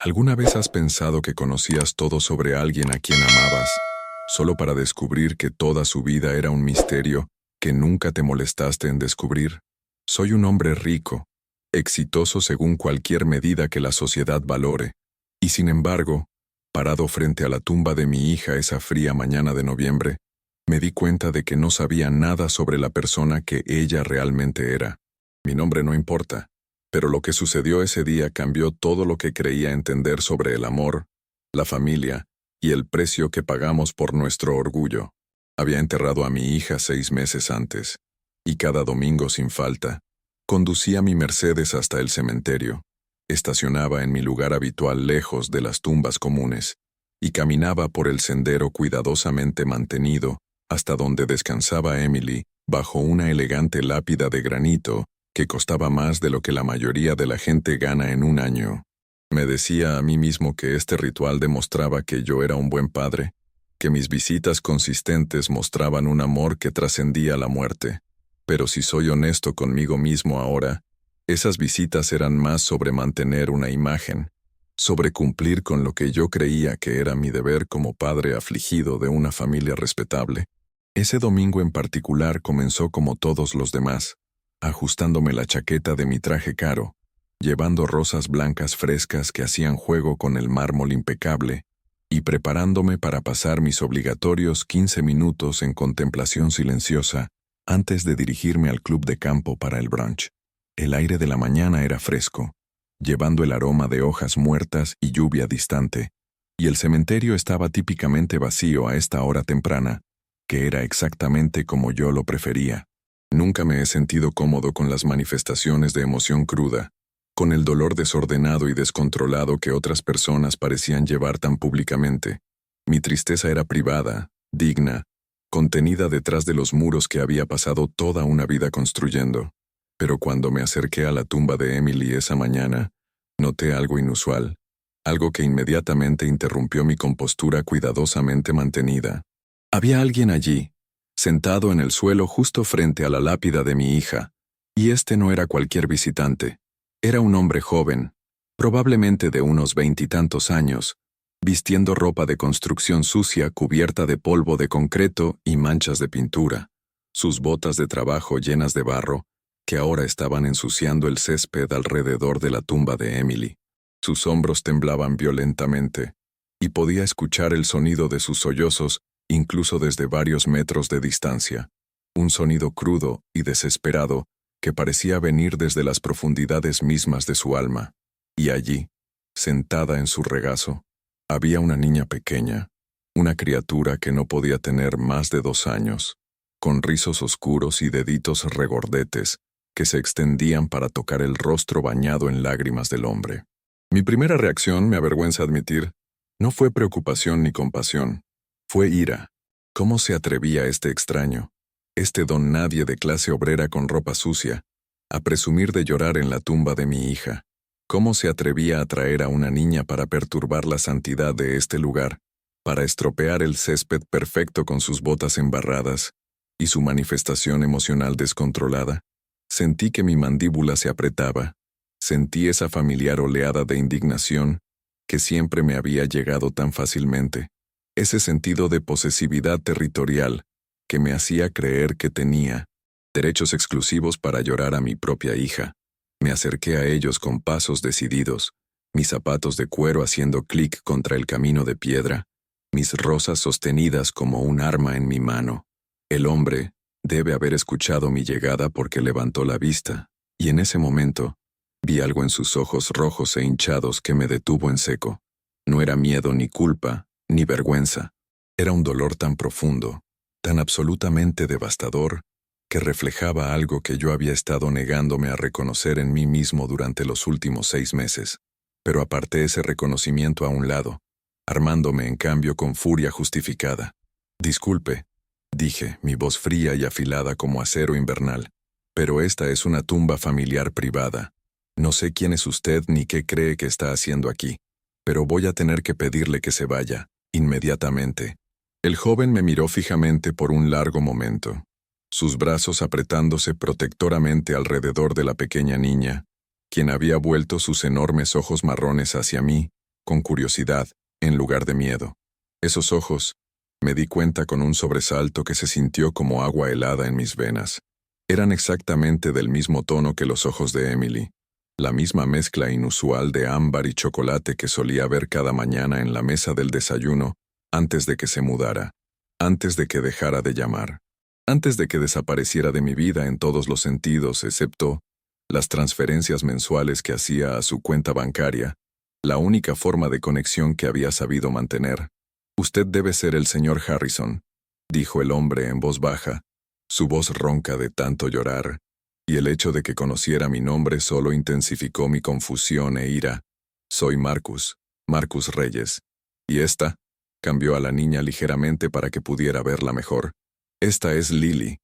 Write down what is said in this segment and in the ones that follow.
¿Alguna vez has pensado que conocías todo sobre alguien a quien amabas, solo para descubrir que toda su vida era un misterio que nunca te molestaste en descubrir? Soy un hombre rico, exitoso según cualquier medida que la sociedad valore, y sin embargo, parado frente a la tumba de mi hija esa fría mañana de noviembre, me di cuenta de que no sabía nada sobre la persona que ella realmente era. Mi nombre no importa. Pero lo que sucedió ese día cambió todo lo que creía entender sobre el amor, la familia y el precio que pagamos por nuestro orgullo. Había enterrado a mi hija 6 meses antes, y cada domingo sin falta, conducía mi Mercedes hasta el cementerio, estacionaba en mi lugar habitual lejos de las tumbas comunes, y caminaba por el sendero cuidadosamente mantenido hasta donde descansaba Emily bajo una elegante lápida de granito que costaba más de lo que la mayoría de la gente gana en un año. Me decía a mí mismo que este ritual demostraba que yo era un buen padre, que mis visitas consistentes mostraban un amor que trascendía la muerte. Pero si soy honesto conmigo mismo ahora, esas visitas eran más sobre mantener una imagen, sobre cumplir con lo que yo creía que era mi deber como padre afligido de una familia respetable. Ese domingo en particular comenzó como todos los demás, ajustándome la chaqueta de mi traje caro, llevando rosas blancas frescas que hacían juego con el mármol impecable, y preparándome para pasar mis obligatorios 15 minutos en contemplación silenciosa antes de dirigirme al club de campo para el brunch. El aire de la mañana era fresco, llevando el aroma de hojas muertas y lluvia distante, y el cementerio estaba típicamente vacío a esta hora temprana, que era exactamente como yo lo prefería. Nunca me he sentido cómodo con las manifestaciones de emoción cruda, con el dolor desordenado y descontrolado que otras personas parecían llevar tan públicamente. Mi tristeza era privada, digna, contenida detrás de los muros que había pasado toda una vida construyendo. Pero cuando me acerqué a la tumba de Emily esa mañana, noté algo inusual, algo que inmediatamente interrumpió mi compostura cuidadosamente mantenida. Había alguien allí, sentado en el suelo justo frente a la lápida de mi hija, y este no era cualquier visitante. Era un hombre joven, probablemente de unos 20 y tantos años, vistiendo ropa de construcción sucia cubierta de polvo de concreto y manchas de pintura, sus botas de trabajo llenas de barro, que ahora estaban ensuciando el césped alrededor de la tumba de Emily. Sus hombros temblaban violentamente, y podía escuchar el sonido de sus sollozos incluso desde varios metros de distancia, un sonido crudo y desesperado que parecía venir desde las profundidades mismas de su alma. Y allí, sentada en su regazo, había una niña pequeña, una criatura que no podía tener más de 2 años, con rizos oscuros y deditos regordetes que se extendían para tocar el rostro bañado en lágrimas del hombre. Mi primera reacción, me avergüenza admitir, no fue preocupación ni compasión. Fue ira. ¿Cómo se atrevía este extraño, este don nadie de clase obrera con ropa sucia, a presumir de llorar en la tumba de mi hija? ¿Cómo se atrevía a traer a una niña para perturbar la santidad de este lugar, para estropear el césped perfecto con sus botas embarradas y su manifestación emocional descontrolada? Sentí que mi mandíbula se apretaba. Sentí esa familiar oleada de indignación que siempre me había llegado tan fácilmente. Ese sentido de posesividad territorial que me hacía creer que tenía derechos exclusivos para llorar a mi propia hija. Me acerqué a ellos con pasos decididos, mis zapatos de cuero haciendo clic contra el camino de piedra, mis rosas sostenidas como un arma en mi mano. El hombre debe haber escuchado mi llegada porque levantó la vista, y en ese momento vi algo en sus ojos rojos e hinchados que me detuvo en seco. No era miedo ni culpa, ni vergüenza. Era un dolor tan profundo, tan absolutamente devastador, que reflejaba algo que yo había estado negándome a reconocer en mí mismo durante los últimos 6 meses. Pero aparté ese reconocimiento a un lado, armándome en cambio con furia justificada. «Disculpe», dije, mi voz fría y afilada como acero invernal, «pero esta es una tumba familiar privada. No sé quién es usted ni qué cree que está haciendo aquí, pero voy a tener que pedirle que se vaya, inmediatamente». El joven me miró fijamente por un largo momento, sus brazos apretándose protectoramente alrededor de la pequeña niña, quien había vuelto sus enormes ojos marrones hacia mí, con curiosidad, en lugar de miedo. Esos ojos, me di cuenta con un sobresalto que se sintió como agua helada en mis venas. Eran exactamente del mismo tono que los ojos de Emily, la misma mezcla inusual de ámbar y chocolate que solía ver cada mañana en la mesa del desayuno antes de que se mudara, antes de que dejara de llamar, antes de que desapareciera de mi vida en todos los sentidos excepto las transferencias mensuales que hacía a su cuenta bancaria, la única forma de conexión que había sabido mantener. «Usted debe ser el señor Harrison», dijo el hombre en voz baja, su voz ronca de tanto llorar, y el hecho de que conociera mi nombre solo intensificó mi confusión e ira. «Soy Marcus Reyes. ¿Y esta?» Cambió a la niña ligeramente para que pudiera verla mejor. «Esta es Lily,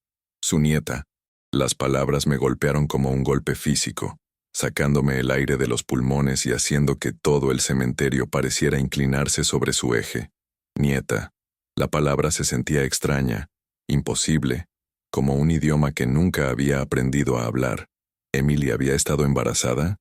su nieta». Las palabras me golpearon como un golpe físico, sacándome el aire de los pulmones y haciendo que todo el cementerio pareciera inclinarse sobre su eje. Nieta. La palabra se sentía extraña, imposible, como un idioma que nunca había aprendido a hablar. ¿Emily había estado embarazada?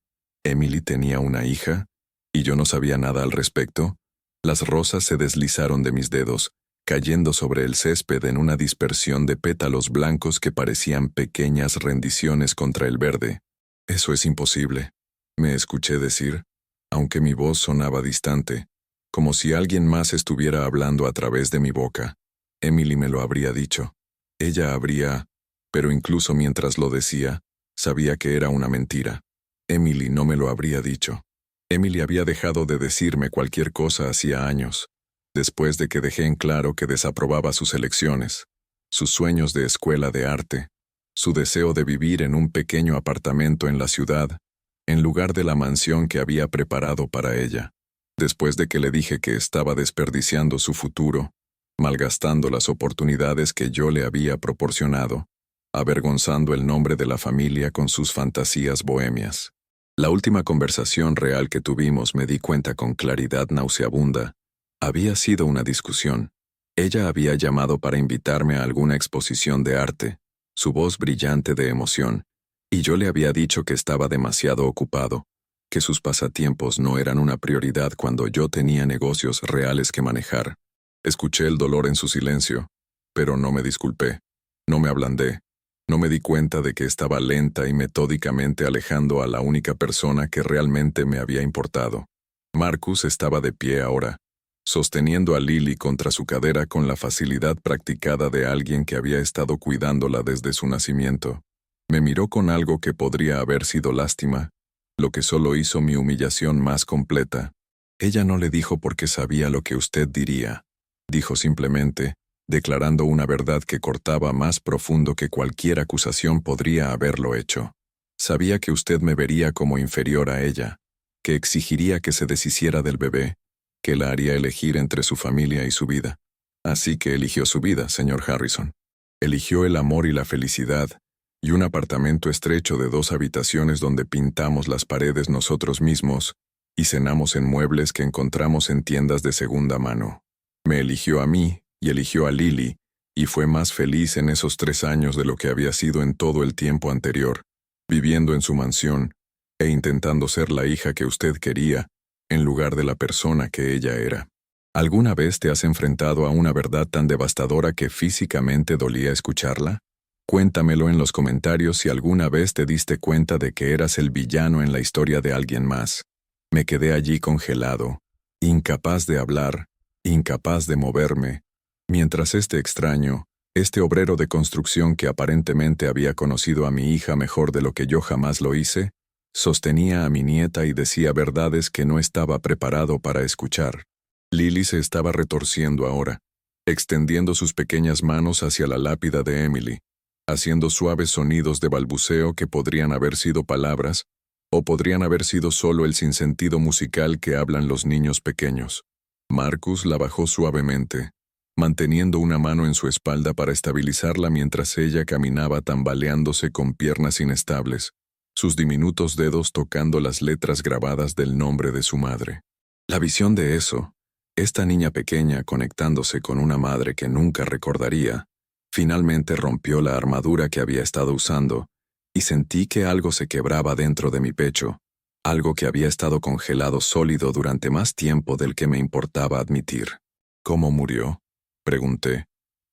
¿Emily tenía una hija? ¿Y yo no sabía nada al respecto? Las rosas se deslizaron de mis dedos, cayendo sobre el césped en una dispersión de pétalos blancos que parecían pequeñas rendiciones contra el verde. «Eso es imposible», me escuché decir, aunque mi voz sonaba distante, como si alguien más estuviera hablando a través de mi boca. Emily me lo habría dicho. Ella habría, pero incluso mientras lo decía, sabía que era una mentira. Emily no me lo habría dicho. Emily había dejado de decirme cualquier cosa hacía años, después de que dejé en claro que desaprobaba sus elecciones, sus sueños de escuela de arte, su deseo de vivir en un pequeño apartamento en la ciudad, en lugar de la mansión que había preparado para ella. Después de que le dije que estaba desperdiciando su futuro, malgastando las oportunidades que yo le había proporcionado, avergonzando el nombre de la familia con sus fantasías bohemias. La última conversación real que tuvimos, me di cuenta con claridad nauseabunda, había sido una discusión. Ella había llamado para invitarme a alguna exposición de arte, su voz brillante de emoción, y yo le había dicho que estaba demasiado ocupado, que sus pasatiempos no eran una prioridad cuando yo tenía negocios reales que manejar. Escuché el dolor en su silencio, pero no me disculpé, no me ablandé, no me di cuenta de que estaba lenta y metódicamente alejando a la única persona que realmente me había importado. Marcus estaba de pie ahora, sosteniendo a Lily contra su cadera con la facilidad practicada de alguien que había estado cuidándola desde su nacimiento. Me miró con algo que podría haber sido lástima, lo que solo hizo mi humillación más completa. «Ella no le dijo porque sabía lo que usted diría», dijo simplemente, declarando una verdad que cortaba más profundo que cualquier acusación podría haberlo hecho. «Sabía que usted me vería como inferior a ella, que exigiría que se deshiciera del bebé, que la haría elegir entre su familia y su vida. Así que eligió su vida, señor Harrison. Eligió el amor y la felicidad, y un apartamento estrecho de 2 habitaciones donde pintamos las paredes nosotros mismos y cenamos en muebles que encontramos en tiendas de segunda mano. Me eligió a mí y eligió a Lily, y fue más feliz en esos 3 años de lo que había sido en todo el tiempo anterior, viviendo en su mansión e intentando ser la hija que usted quería, en lugar de la persona que ella era. ¿Alguna vez te has enfrentado a una verdad tan devastadora que físicamente dolía escucharla? Cuéntamelo en los comentarios si alguna vez te diste cuenta de que eras el villano en la historia de alguien más. Me quedé allí congelado, incapaz de hablar, incapaz de moverme, mientras este extraño, este obrero de construcción que aparentemente había conocido a mi hija mejor de lo que yo jamás lo hice, sostenía a mi nieta y decía verdades que no estaba preparado para escuchar. Lily se estaba retorciendo ahora, extendiendo sus pequeñas manos hacia la lápida de Emily, haciendo suaves sonidos de balbuceo que podrían haber sido palabras, o podrían haber sido solo el sinsentido musical que hablan los niños pequeños. Marcus la bajó suavemente, manteniendo una mano en su espalda para estabilizarla mientras ella caminaba tambaleándose con piernas inestables, sus diminutos dedos tocando las letras grabadas del nombre de su madre. La visión de eso, esta niña pequeña conectándose con una madre que nunca recordaría, finalmente rompió la armadura que había estado usando, y sentí que algo se quebraba dentro de mi pecho, algo que había estado congelado sólido durante más tiempo del que me importaba admitir. ¿Cómo murió?, pregunté,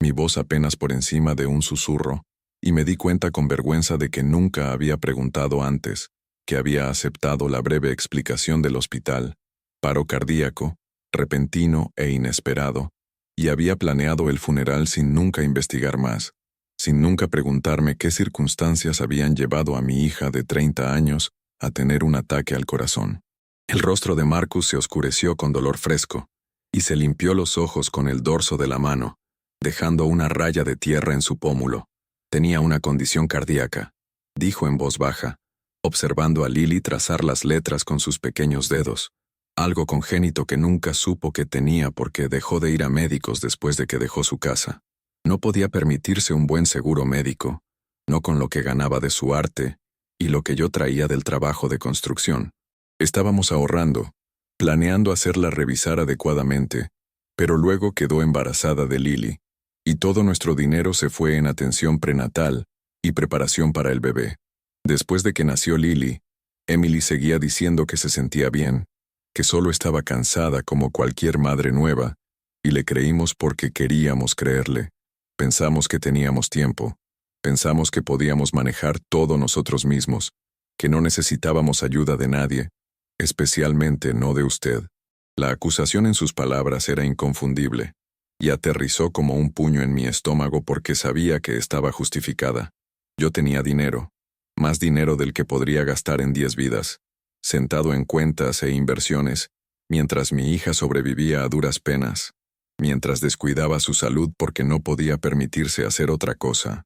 mi voz apenas por encima de un susurro, y me di cuenta con vergüenza de que nunca había preguntado antes, que había aceptado la breve explicación del hospital, paro cardíaco, repentino e inesperado, y había planeado el funeral sin nunca investigar más, sin nunca preguntarme qué circunstancias habían llevado a mi hija de 30 años a tener un ataque al corazón. El rostro de Marcus se oscureció con dolor fresco, y se limpió los ojos con el dorso de la mano, dejando una raya de tierra en su pómulo. Tenía una condición cardíaca, dijo en voz baja, observando a Lily trazar las letras con sus pequeños dedos, algo congénito que nunca supo que tenía porque dejó de ir a médicos después de que dejó su casa. No podía permitirse un buen seguro médico, no con lo que ganaba de su arte y lo que yo traía del trabajo de construcción. Estábamos ahorrando, planeando hacerla revisar adecuadamente, pero luego quedó embarazada de Lily, y todo nuestro dinero se fue en atención prenatal y preparación para el bebé. Después de que nació Lily, Emily seguía diciendo que se sentía bien, que solo estaba cansada como cualquier madre nueva, y le creímos porque queríamos creerle. Pensamos que teníamos tiempo. Pensamos que podíamos manejar todo nosotros mismos, que no necesitábamos ayuda de nadie, especialmente no de usted. La acusación en sus palabras era inconfundible, y aterrizó como un puño en mi estómago porque sabía que estaba justificada. Yo tenía dinero, más dinero del que podría gastar en 10 vidas, sentado en cuentas e inversiones, mientras mi hija sobrevivía a duras penas, mientras descuidaba su salud porque no podía permitirse hacer otra cosa.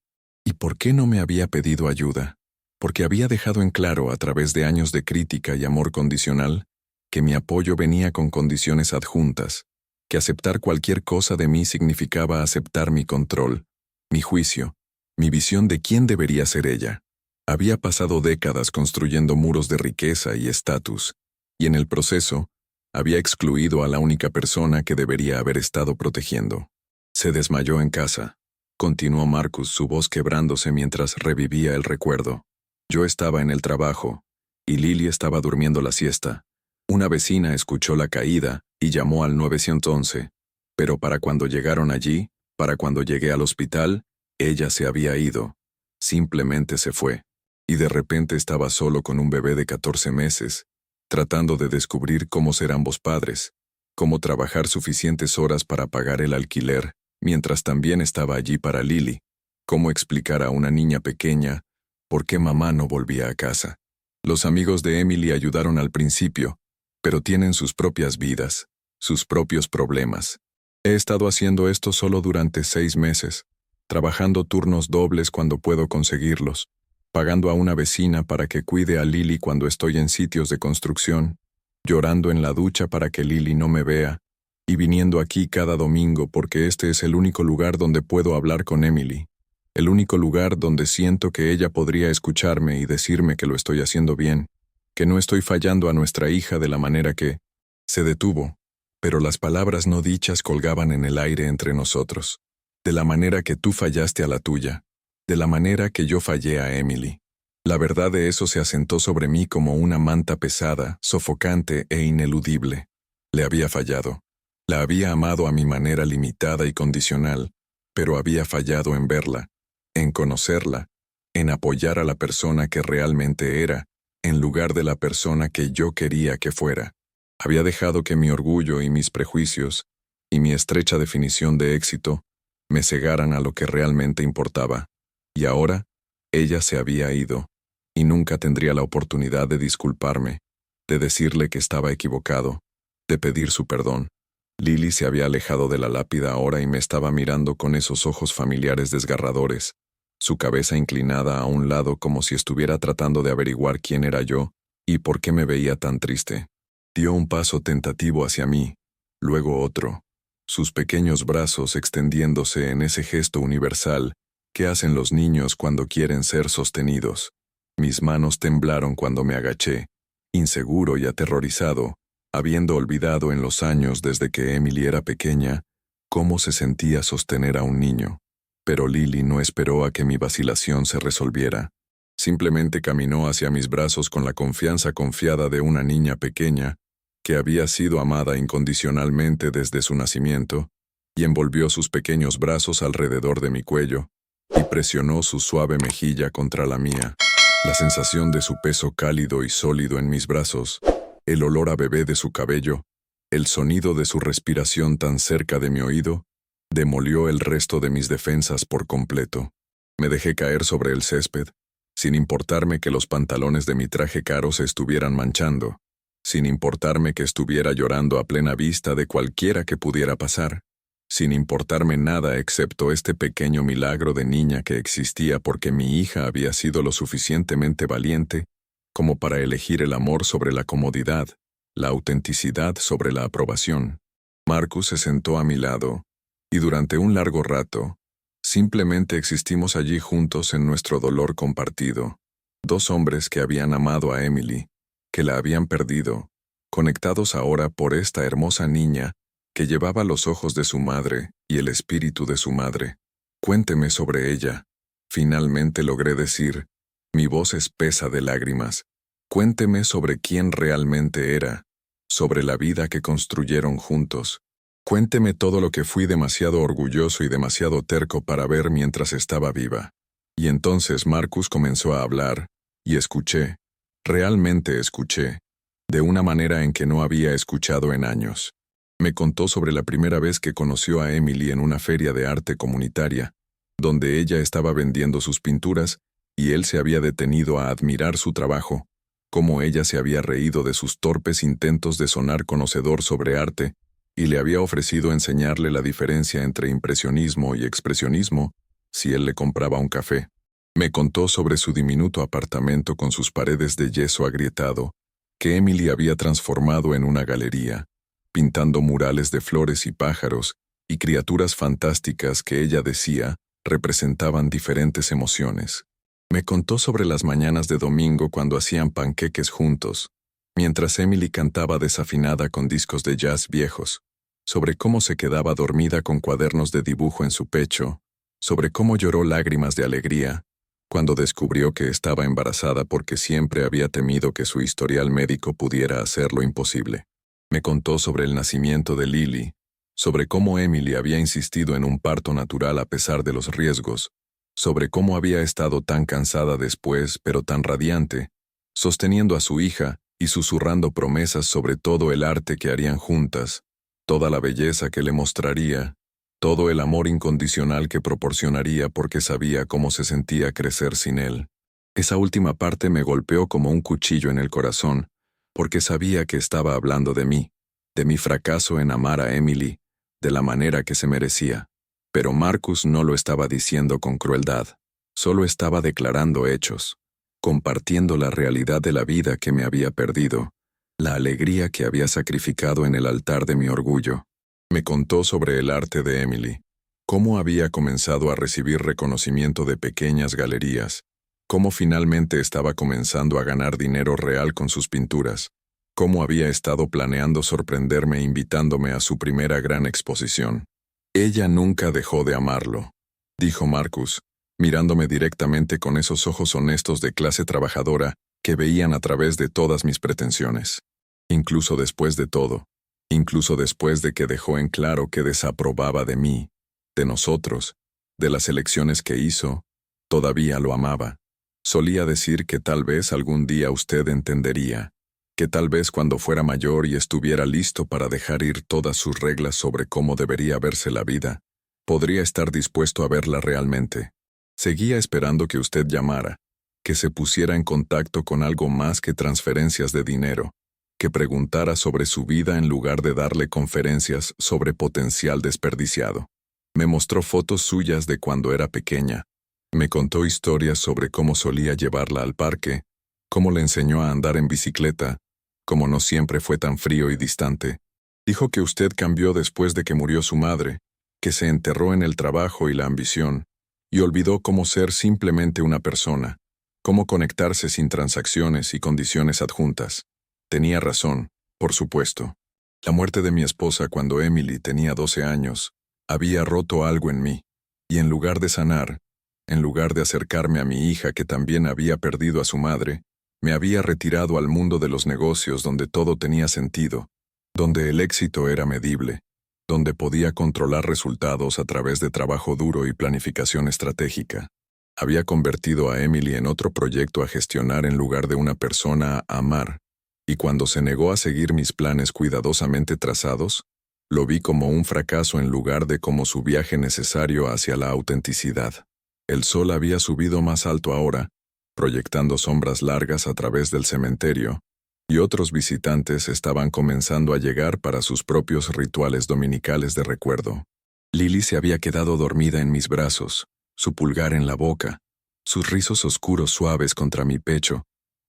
¿Y por qué no me había pedido ayuda? Porque había dejado en claro a través de años de crítica y amor condicional que mi apoyo venía con condiciones adjuntas, que aceptar cualquier cosa de mí significaba aceptar mi control, mi juicio, mi visión de quién debería ser ella. Había pasado décadas construyendo muros de riqueza y estatus, y en el proceso había excluido a la única persona que debería haber estado protegiendo. Se desmayó en casa. Continuó Marcus, su voz quebrándose mientras revivía el recuerdo. Yo estaba en el trabajo, y Lily estaba durmiendo la siesta. Una vecina escuchó la caída y llamó al 911, pero para cuando llegaron allí, para cuando llegué al hospital, ella se había ido. Simplemente se fue. Y de repente estaba solo con un bebé de 14 meses, tratando de descubrir cómo ser ambos padres, cómo trabajar suficientes horas para pagar el alquiler, mientras también estaba allí para Lily, cómo explicar a una niña pequeña por qué mamá no volvía a casa. Los amigos de Emily ayudaron al principio, pero tienen sus propias vidas, sus propios problemas. He estado haciendo esto solo durante 6 meses, trabajando turnos dobles cuando puedo conseguirlos, pagando a una vecina para que cuide a Lily cuando estoy en sitios de construcción, llorando en la ducha para que Lily no me vea, y viniendo aquí cada domingo porque este es el único lugar donde puedo hablar con Emily, el único lugar donde siento que ella podría escucharme y decirme que lo estoy haciendo bien, que no estoy fallando a nuestra hija de la manera que... Se detuvo, pero las palabras no dichas colgaban en el aire entre nosotros, de la manera que tú fallaste a la tuya, de la manera que yo fallé a Emily. La verdad de eso se asentó sobre mí como una manta pesada, sofocante e ineludible. Le había fallado. La había amado a mi manera limitada y condicional, pero había fallado en verla, en conocerla, en apoyar a la persona que realmente era, en lugar de la persona que yo quería que fuera. Había dejado que mi orgullo y mis prejuicios, y mi estrecha definición de éxito, me cegaran a lo que realmente importaba. Y ahora, ella se había ido, y nunca tendría la oportunidad de disculparme, de decirle que estaba equivocado, de pedir su perdón. Lily se había alejado de la lápida ahora y me estaba mirando con esos ojos familiares desgarradores, su cabeza inclinada a un lado como si estuviera tratando de averiguar quién era yo y por qué me veía tan triste. Dio un paso tentativo hacia mí, luego otro, sus pequeños brazos extendiéndose en ese gesto universal que hacen los niños cuando quieren ser sostenidos. Mis manos temblaron cuando me agaché, inseguro y aterrorizado, habiendo olvidado en los años desde que Emily era pequeña cómo se sentía sostener a un niño. Pero Lily no esperó a que mi vacilación se resolviera. Simplemente caminó hacia mis brazos con la confianza confiada de una niña pequeña que había sido amada incondicionalmente desde su nacimiento, y envolvió sus pequeños brazos alrededor de mi cuello y presionó su suave mejilla contra la mía. La sensación de su peso cálido y sólido en mis brazos, el olor a bebé de su cabello, el sonido de su respiración tan cerca de mi oído, demolió el resto de mis defensas por completo. Me dejé caer sobre el césped, sin importarme que los pantalones de mi traje caro se estuvieran manchando, sin importarme que estuviera llorando a plena vista de cualquiera que pudiera pasar, sin importarme nada excepto este pequeño milagro de niña que existía porque mi hija había sido lo suficientemente valiente como para elegir el amor sobre la comodidad, la autenticidad sobre la aprobación. Marcus se sentó a mi lado, y durante un largo rato, simplemente existimos allí juntos en nuestro dolor compartido. Dos hombres que habían amado a Emily, que la habían perdido, conectados ahora por esta hermosa niña que llevaba los ojos de su madre y el espíritu de su madre. Cuénteme sobre ella. Finalmente logré decir, mi voz espesa de lágrimas. Cuénteme sobre quién realmente era, sobre la vida que construyeron juntos. Cuénteme todo lo que fui demasiado orgulloso y demasiado terco para ver mientras estaba viva. Y entonces Marcus comenzó a hablar, y escuché, realmente escuché, de una manera en que no había escuchado en años. Me contó sobre la primera vez que conoció a Emily en una feria de arte comunitaria, donde ella estaba vendiendo sus pinturas y él se había detenido a admirar su trabajo, cómo ella se había reído de sus torpes intentos de sonar conocedor sobre arte y le había ofrecido enseñarle la diferencia entre impresionismo y expresionismo si él le compraba un café. Me contó sobre su diminuto apartamento con sus paredes de yeso agrietado, que Emily había transformado en una galería, pintando murales de flores y pájaros y criaturas fantásticas que ella decía representaban diferentes emociones. Me contó sobre las mañanas de domingo cuando hacían panqueques juntos, mientras Emily cantaba desafinada con discos de jazz viejos, sobre cómo se quedaba dormida con cuadernos de dibujo en su pecho, sobre cómo lloró lágrimas de alegría cuando descubrió que estaba embarazada porque siempre había temido que su historial médico pudiera hacer lo imposible. Me contó sobre el nacimiento de Lily, sobre cómo Emily había insistido en un parto natural a pesar de los riesgos, sobre cómo había estado tan cansada después pero tan radiante, sosteniendo a su hija y susurrando promesas sobre todo el arte que harían juntas, toda la belleza que le mostraría, todo el amor incondicional que proporcionaría porque sabía cómo se sentía crecer sin él. Esa última parte me golpeó como un cuchillo en el corazón, porque sabía que estaba hablando de mí, de mi fracaso en amar a Emily, de la manera que se merecía. Pero Marcus no lo estaba diciendo con crueldad, solo estaba declarando hechos, compartiendo la realidad de la vida que me había perdido, la alegría que había sacrificado en el altar de mi orgullo. Me contó sobre el arte de Emily, cómo había comenzado a recibir reconocimiento de pequeñas galerías, cómo finalmente estaba comenzando a ganar dinero real con sus pinturas, cómo había estado planeando sorprenderme invitándome a su primera gran exposición. Ella nunca dejó de amarlo, dijo Marcus, mirándome directamente con esos ojos honestos de clase trabajadora que veían a través de todas mis pretensiones. Incluso después de todo, incluso después de que dejó en claro que desaprobaba de mí, de nosotros, de las elecciones que hizo, todavía lo amaba. Solía decir que tal vez algún día usted entendería, que tal vez cuando fuera mayor y estuviera listo para dejar ir todas sus reglas sobre cómo debería verse la vida, podría estar dispuesto a verla realmente. Seguía esperando que usted llamara, que se pusiera en contacto con algo más que transferencias de dinero, que preguntara sobre su vida en lugar de darle conferencias sobre potencial desperdiciado. Me mostró fotos suyas de cuando era pequeña. Me contó historias sobre cómo solía llevarla al parque, cómo le enseñó a andar en bicicleta, cómo no siempre fue tan frío y distante. Dijo que usted cambió después de que murió su madre, que se enterró en el trabajo y la ambición, y olvidó cómo ser simplemente una persona, cómo conectarse sin transacciones y condiciones adjuntas. Tenía razón, por supuesto. La muerte de mi esposa cuando Emily tenía 12 años había roto algo en mí, y en lugar de sanar, En lugar de acercarme a mi hija que también había perdido a su madre, me había retirado al mundo de los negocios donde todo tenía sentido, donde el éxito era medible, donde podía controlar resultados a través de trabajo duro y planificación estratégica. Había convertido a Emily en otro proyecto a gestionar en lugar de una persona a amar, y cuando se negó a seguir mis planes cuidadosamente trazados, lo vi como un fracaso en lugar de como su viaje necesario hacia la autenticidad. El sol había subido más alto ahora, proyectando sombras largas a través del cementerio, y otros visitantes estaban comenzando a llegar para sus propios rituales dominicales de recuerdo. Lily se había quedado dormida en mis brazos, su pulgar en la boca, sus rizos oscuros suaves contra mi pecho,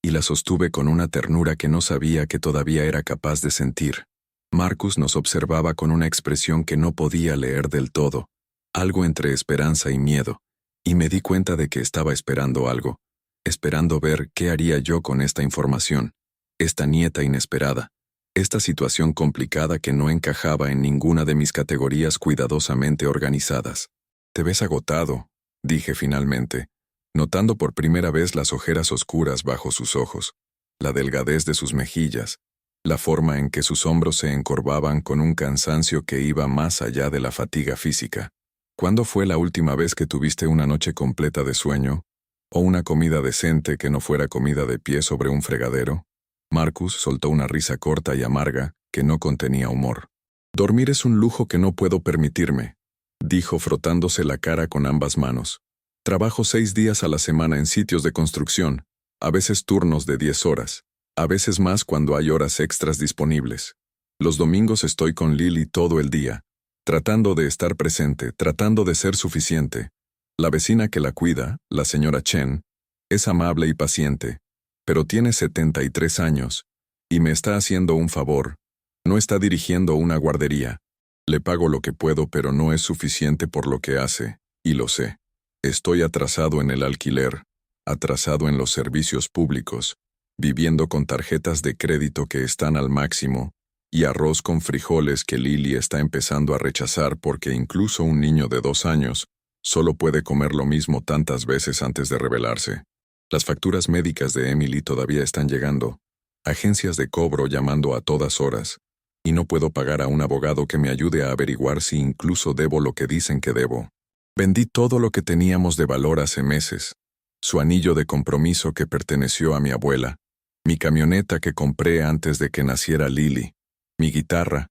y la sostuve con una ternura que no sabía que todavía era capaz de sentir. Marcus nos observaba con una expresión que no podía leer del todo, algo entre esperanza y miedo, y me di cuenta de que estaba esperando algo, esperando ver qué haría yo con esta información, esta nieta inesperada, esta situación complicada que no encajaba en ninguna de mis categorías cuidadosamente organizadas. «Te ves agotado», dije finalmente, notando por primera vez las ojeras oscuras bajo sus ojos, la delgadez de sus mejillas, la forma en que sus hombros se encorvaban con un cansancio que iba más allá de la fatiga física. «¿Cuándo fue la última vez que tuviste una noche completa de sueño? ¿O una comida decente que no fuera comida de pie sobre un fregadero?» Marcus soltó una risa corta y amarga que no contenía humor. «Dormir es un lujo que no puedo permitirme», dijo frotándose la cara con ambas manos. «Trabajo 6 días a la semana en sitios de construcción, a veces turnos de 10 horas, a veces más cuando hay horas extras disponibles. Los domingos estoy con Lily todo el día, tratando de estar presente, tratando de ser suficiente. La vecina que la cuida, la señora Chen, es amable y paciente, pero tiene 73 años, y me está haciendo un favor. No está dirigiendo una guardería. Le pago lo que puedo, pero no es suficiente por lo que hace, y lo sé. Estoy atrasado en el alquiler, atrasado en los servicios públicos, viviendo con tarjetas de crédito que están al máximo, y arroz con frijoles que Lily está empezando a rechazar porque incluso un niño de 2 años solo puede comer lo mismo tantas veces antes de rebelarse. Las facturas médicas de Emily todavía están llegando, agencias de cobro llamando a todas horas, y no puedo pagar a un abogado que me ayude a averiguar si incluso debo lo que dicen que debo. Vendí todo lo que teníamos de valor hace meses, su anillo de compromiso que perteneció a mi abuela, mi camioneta que compré antes de que naciera Lily, mi guitarra,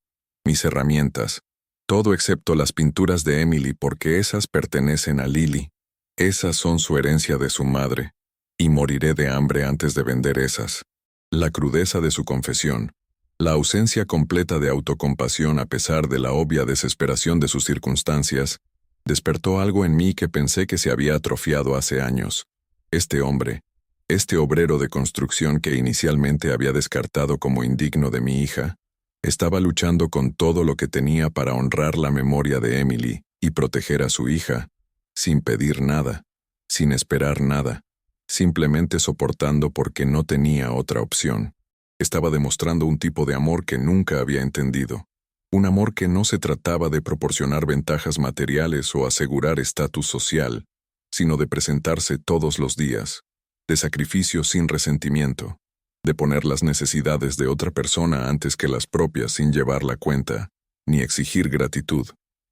mis herramientas, todo excepto las pinturas de Emily porque esas pertenecen a Lily. Esas son su herencia de su madre, y moriré de hambre antes de vender esas. La crudeza de su confesión, la ausencia completa de autocompasión a pesar de la obvia desesperación de sus circunstancias, despertó algo en mí que pensé que se había atrofiado hace años. Este hombre, este obrero de construcción que inicialmente había descartado como indigno de mi hija, estaba luchando con todo lo que tenía para honrar la memoria de Emily y proteger a su hija, sin pedir nada, sin esperar nada, simplemente soportando porque no tenía otra opción. Estaba demostrando un tipo de amor que nunca había entendido. Un amor que no se trataba de proporcionar ventajas materiales o asegurar estatus social, sino de presentarse todos los días, de sacrificio sin resentimiento, de poner las necesidades de otra persona antes que las propias sin llevar la cuenta, ni exigir gratitud.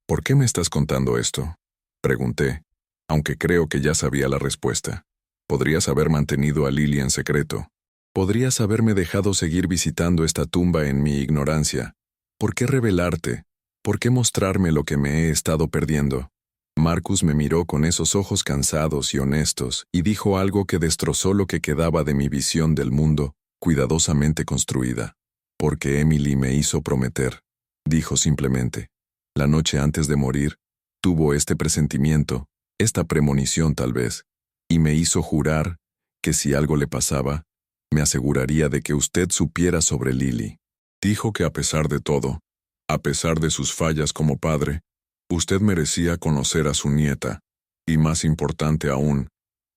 «¿Por qué me estás contando esto?», pregunté, aunque creo que ya sabía la respuesta. Podrías haber mantenido a Lily en secreto. Podrías haberme dejado seguir visitando esta tumba en mi ignorancia. ¿Por qué revelarte? ¿Por qué mostrarme lo que me he estado perdiendo? Marcus me miró con esos ojos cansados y honestos y dijo algo que destrozó lo que quedaba de mi visión del mundo, cuidadosamente construida. «Porque Emily me hizo prometer», dijo simplemente. La noche antes de morir, tuvo este presentimiento, esta premonición tal vez, y me hizo jurar que si algo le pasaba, me aseguraría de que usted supiera sobre Lily. Dijo que a pesar de todo, a pesar de sus fallas como padre, usted merecía conocer a su nieta, y más importante aún,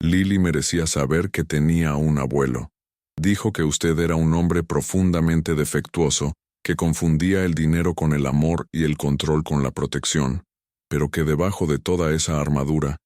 Lily merecía saber que tenía un abuelo. Dijo que usted era un hombre profundamente defectuoso, que confundía el dinero con el amor y el control con la protección, pero que debajo de toda esa armadura,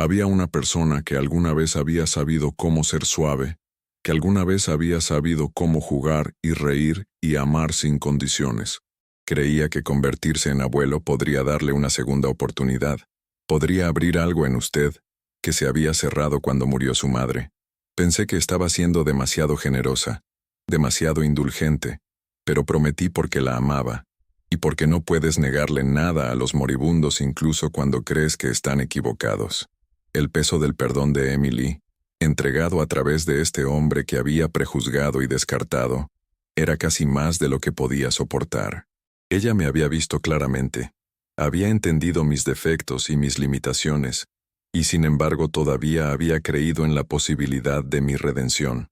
Había una persona que alguna vez había sabido cómo ser suave, que alguna vez había sabido cómo jugar y reír y amar sin condiciones. Creía que convertirse en abuelo podría darle una segunda oportunidad. Podría abrir algo en usted que se había cerrado cuando murió su madre. Pensé que estaba siendo demasiado generosa, demasiado indulgente, pero prometí porque la amaba, y porque no puedes negarle nada a los moribundos incluso cuando crees que están equivocados. El peso del perdón de Emily, entregado a través de este hombre que había prejuzgado y descartado, era casi más de lo que podía soportar. Ella me había visto claramente, había entendido mis defectos y mis limitaciones, y sin embargo todavía había creído en la posibilidad de mi redención.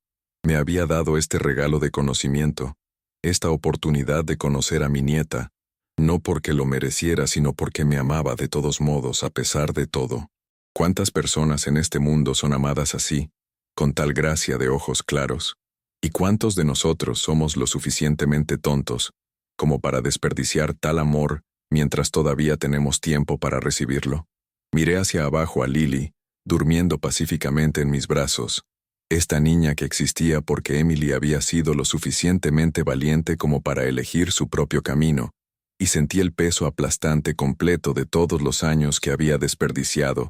Me había dado este regalo de conocimiento, esta oportunidad de conocer a mi nieta, no porque lo mereciera, sino porque me amaba de todos modos a pesar de todo. ¿Cuántas personas en este mundo son amadas así, con tal gracia de ojos claros? ¿Y cuántos de nosotros somos lo suficientemente tontos como para desperdiciar tal amor mientras todavía tenemos tiempo para recibirlo? Miré hacia abajo a Lily, durmiendo pacíficamente en mis brazos, esta niña que existía porque Emily había sido lo suficientemente valiente como para elegir su propio camino, y sentí el peso aplastante completo de todos los años que había desperdiciado,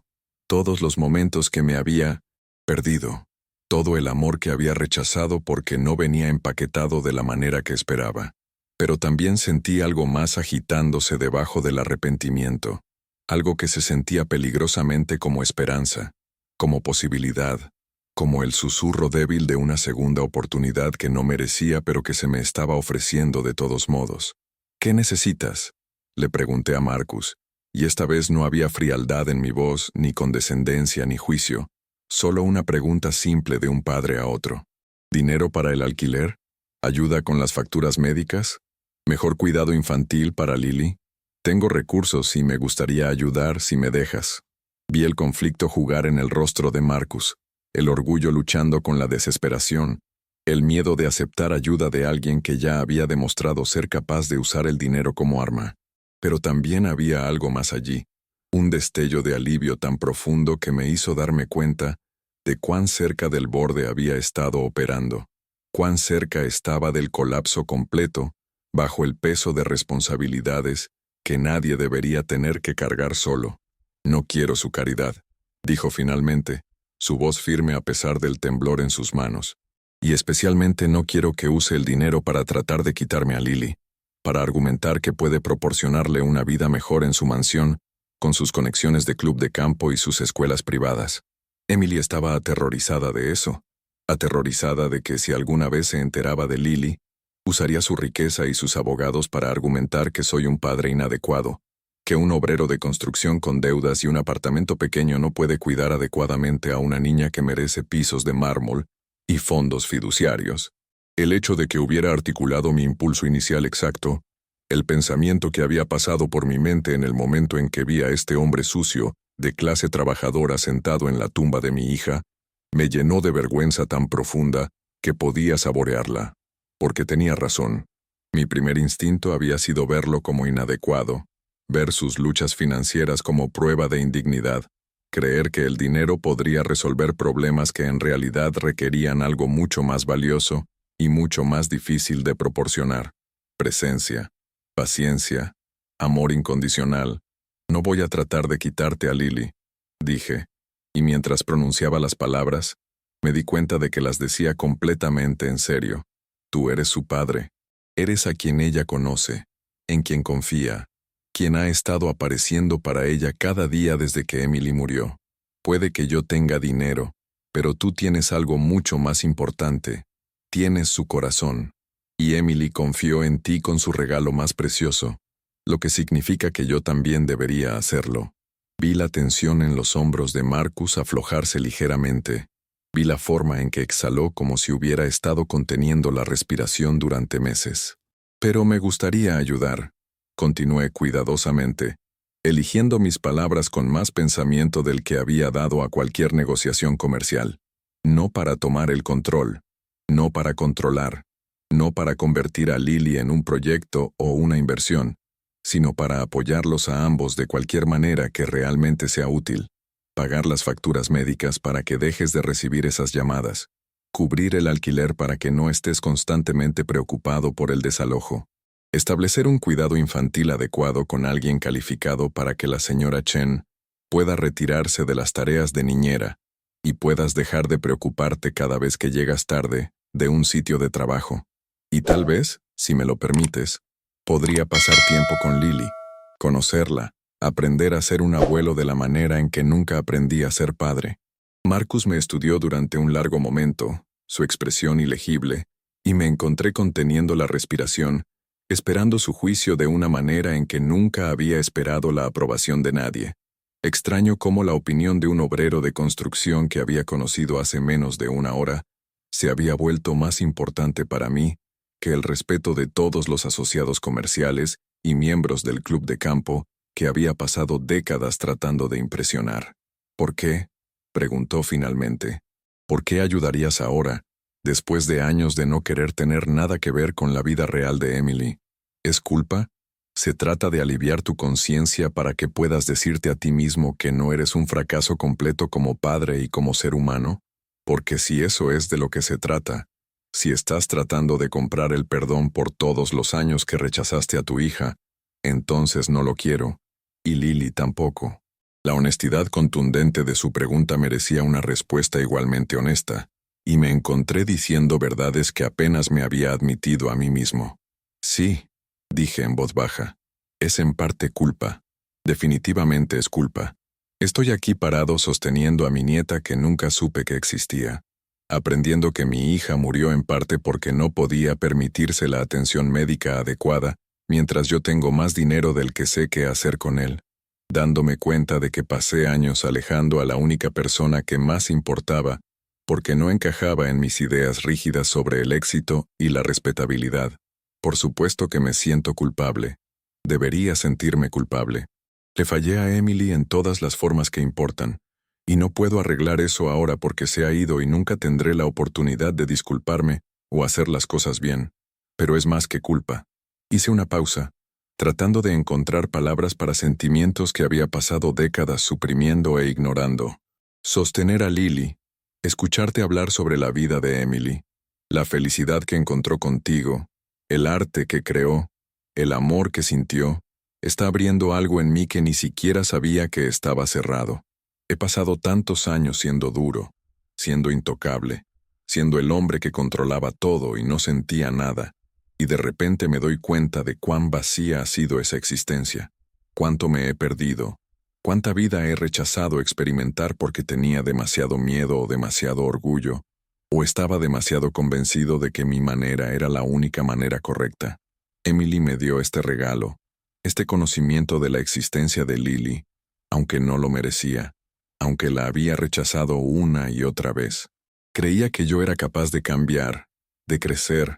todos los momentos que me había perdido, todo el amor que había rechazado porque no venía empaquetado de la manera que esperaba. Pero también sentí algo más agitándose debajo del arrepentimiento, algo que se sentía peligrosamente como esperanza, como posibilidad, como el susurro débil de una segunda oportunidad que no merecía pero que se me estaba ofreciendo de todos modos. ¿Qué necesitas?, le pregunté a Marcus, y esta vez no había frialdad en mi voz, ni condescendencia, ni juicio, solo una pregunta simple de un padre a otro. ¿Dinero para el alquiler? ¿Ayuda con las facturas médicas? ¿Mejor cuidado infantil para Lily? Tengo recursos y me gustaría ayudar si me dejas. Vi el conflicto jugar en el rostro de Marcus, el orgullo luchando con la desesperación, el miedo de aceptar ayuda de alguien que ya había demostrado ser capaz de usar el dinero como arma. Pero también había algo más allí, un destello de alivio tan profundo que me hizo darme cuenta de cuán cerca del borde había estado operando, cuán cerca estaba del colapso completo, bajo el peso de responsabilidades que nadie debería tener que cargar solo. No quiero su caridad, dijo finalmente, su voz firme a pesar del temblor en sus manos. Y especialmente no quiero que use el dinero para tratar de quitarme a Lily, para argumentar que puede proporcionarle una vida mejor en su mansión, con sus conexiones de club de campo y sus escuelas privadas. Emily estaba aterrorizada de eso, aterrorizada de que si alguna vez se enteraba de Lily, usaría su riqueza y sus abogados para argumentar que soy un padre inadecuado, que un obrero de construcción con deudas y un apartamento pequeño no puede cuidar adecuadamente a una niña que merece pisos de mármol y fondos fiduciarios. El hecho de que hubiera articulado mi impulso inicial exacto, el pensamiento que había pasado por mi mente en el momento en que vi a este hombre sucio, de clase trabajadora sentado en la tumba de mi hija, me llenó de vergüenza tan profunda que podía saborearla. Porque tenía razón. Mi primer instinto había sido verlo como inadecuado, ver sus luchas financieras como prueba de indignidad, creer que el dinero podría resolver problemas que en realidad requerían algo mucho más valioso y mucho más difícil de proporcionar: presencia, paciencia, amor incondicional. No voy a tratar de quitarte a Lily, dije, y mientras pronunciaba las palabras, me di cuenta de que las decía completamente en serio. Tú eres su padre, eres a quien ella conoce, en quien confía, quien ha estado apareciendo para ella cada día desde que Emily murió. Puede que yo tenga dinero, pero tú tienes algo mucho más importante. Tienes su corazón. Y Emily confió en ti con su regalo más precioso, lo que significa que yo también debería hacerlo. Vi la tensión en los hombros de Marcus aflojarse ligeramente. Vi la forma en que exhaló como si hubiera estado conteniendo la respiración durante meses. Pero me gustaría ayudar, continué cuidadosamente, eligiendo mis palabras con más pensamiento del que había dado a cualquier negociación comercial. No para tomar el control, no para controlar, no para convertir a Lily en un proyecto o una inversión, sino para apoyarlos a ambos de cualquier manera que realmente sea útil. pagar las facturas médicas para que dejes de recibir esas llamadas, cubrir el alquiler para que no estés constantemente preocupado por el desalojo, establecer un cuidado infantil adecuado con alguien calificado para que la señora Chen pueda retirarse de las tareas de niñera y puedas dejar de preocuparte cada vez que llegas tarde de un sitio de trabajo. Y tal vez, si me lo permites, podría pasar tiempo con Lily, conocerla, aprender a ser un abuelo de la manera en que nunca aprendí a ser padre. Marcus me estudió durante un largo momento, su expresión ilegible, y me encontré conteniendo la respiración, esperando su juicio de una manera en que nunca había esperado la aprobación de nadie. Extraño cómo la opinión de un obrero de construcción que había conocido hace menos de una hora se había vuelto más importante para mí que el respeto de todos los asociados comerciales y miembros del club de campo que había pasado décadas tratando de impresionar. ¿Por qué?, preguntó finalmente. ¿Por qué ayudarías ahora, después de años de no querer tener nada que ver con la vida real de Emily? ¿Es culpa? ¿Se trata de aliviar tu conciencia para que puedas decirte a ti mismo que no eres un fracaso completo como padre y como ser humano? Porque si eso es de lo que se trata, si estás tratando de comprar el perdón por todos los años que rechazaste a tu hija, entonces no lo quiero, y Lily tampoco. La honestidad contundente de su pregunta merecía una respuesta igualmente honesta, y me encontré diciendo verdades que apenas me había admitido a mí mismo. Sí, dije en voz baja, es en parte culpa. Definitivamente es culpa. Estoy aquí parado sosteniendo a mi nieta que nunca supe que existía, aprendiendo que mi hija murió en parte porque no podía permitirse la atención médica adecuada, mientras yo tengo más dinero del que sé qué hacer con él, dándome cuenta de que pasé años alejando a la única persona que más importaba, porque no encajaba en mis ideas rígidas sobre el éxito y la respetabilidad. Por supuesto que me siento culpable. Debería sentirme culpable. Le fallé a Emily en todas las formas que importan, y no puedo arreglar eso ahora porque se ha ido y nunca tendré la oportunidad de disculparme o hacer las cosas bien. Pero es más que culpa. Hice una pausa, tratando de encontrar palabras para sentimientos que había pasado décadas suprimiendo e ignorando. Sostener a Lily, escucharte hablar sobre la vida de Emily, la felicidad que encontró contigo, el arte que creó, el amor que sintió, está abriendo algo en mí que ni siquiera sabía que estaba cerrado. He pasado tantos años siendo duro, siendo intocable, siendo el hombre que controlaba todo y no sentía nada, y de repente me doy cuenta de cuán vacía ha sido esa existencia, cuánto me he perdido, cuánta vida he rechazado experimentar porque tenía demasiado miedo o demasiado orgullo, o estaba demasiado convencido de que mi manera era la única manera correcta. Emily me dio este regalo, este conocimiento de la existencia de Lily, aunque no lo merecía, aunque la había rechazado una y otra vez. Creía que yo era capaz de cambiar, de crecer,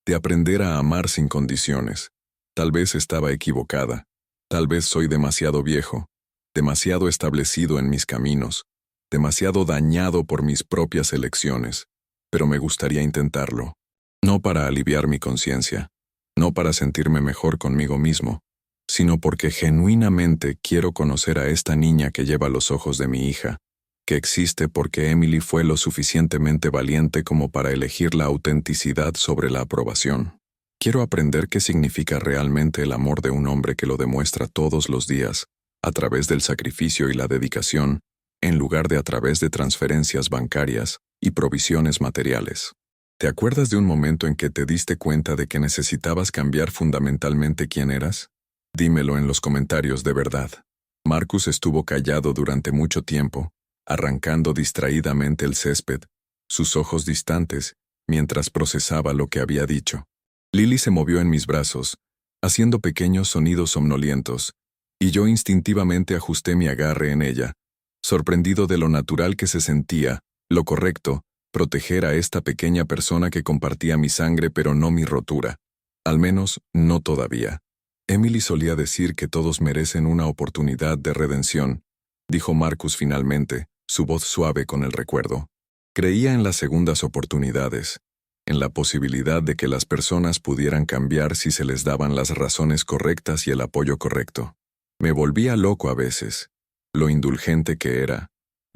de aprender a amar sin condiciones. Tal vez estaba equivocada, tal vez soy demasiado viejo, demasiado establecido en mis caminos, demasiado dañado por mis propias elecciones, pero me gustaría intentarlo. No para aliviar mi conciencia, no para sentirme mejor conmigo mismo, sino porque genuinamente quiero conocer a esta niña que lleva los ojos de mi hija, que existe porque Emily fue lo suficientemente valiente como para elegir la autenticidad sobre la aprobación. Quiero aprender qué significa realmente el amor de un hombre que lo demuestra todos los días, a través del sacrificio y la dedicación, en lugar de a través de transferencias bancarias y provisiones materiales. ¿Te acuerdas de un momento en que te diste cuenta de que necesitabas cambiar fundamentalmente quién eras? Dímelo en los comentarios de verdad. Marcus estuvo callado durante mucho tiempo, arrancando distraídamente el césped, sus ojos distantes, mientras procesaba lo que había dicho. Lily se movió en mis brazos, haciendo pequeños sonidos somnolientos, y yo instintivamente ajusté mi agarre en ella, sorprendido de lo natural que se sentía, lo correcto, proteger a esta pequeña persona que compartía mi sangre pero no mi rotura. Al menos, no todavía. Emily solía decir que todos merecen una oportunidad de redención, dijo Marcus finalmente, su voz suave con el recuerdo. Creía en las segundas oportunidades, en la posibilidad de que las personas pudieran cambiar si se les daban las razones correctas y el apoyo correcto. Me volvía loco a veces, lo indulgente que era,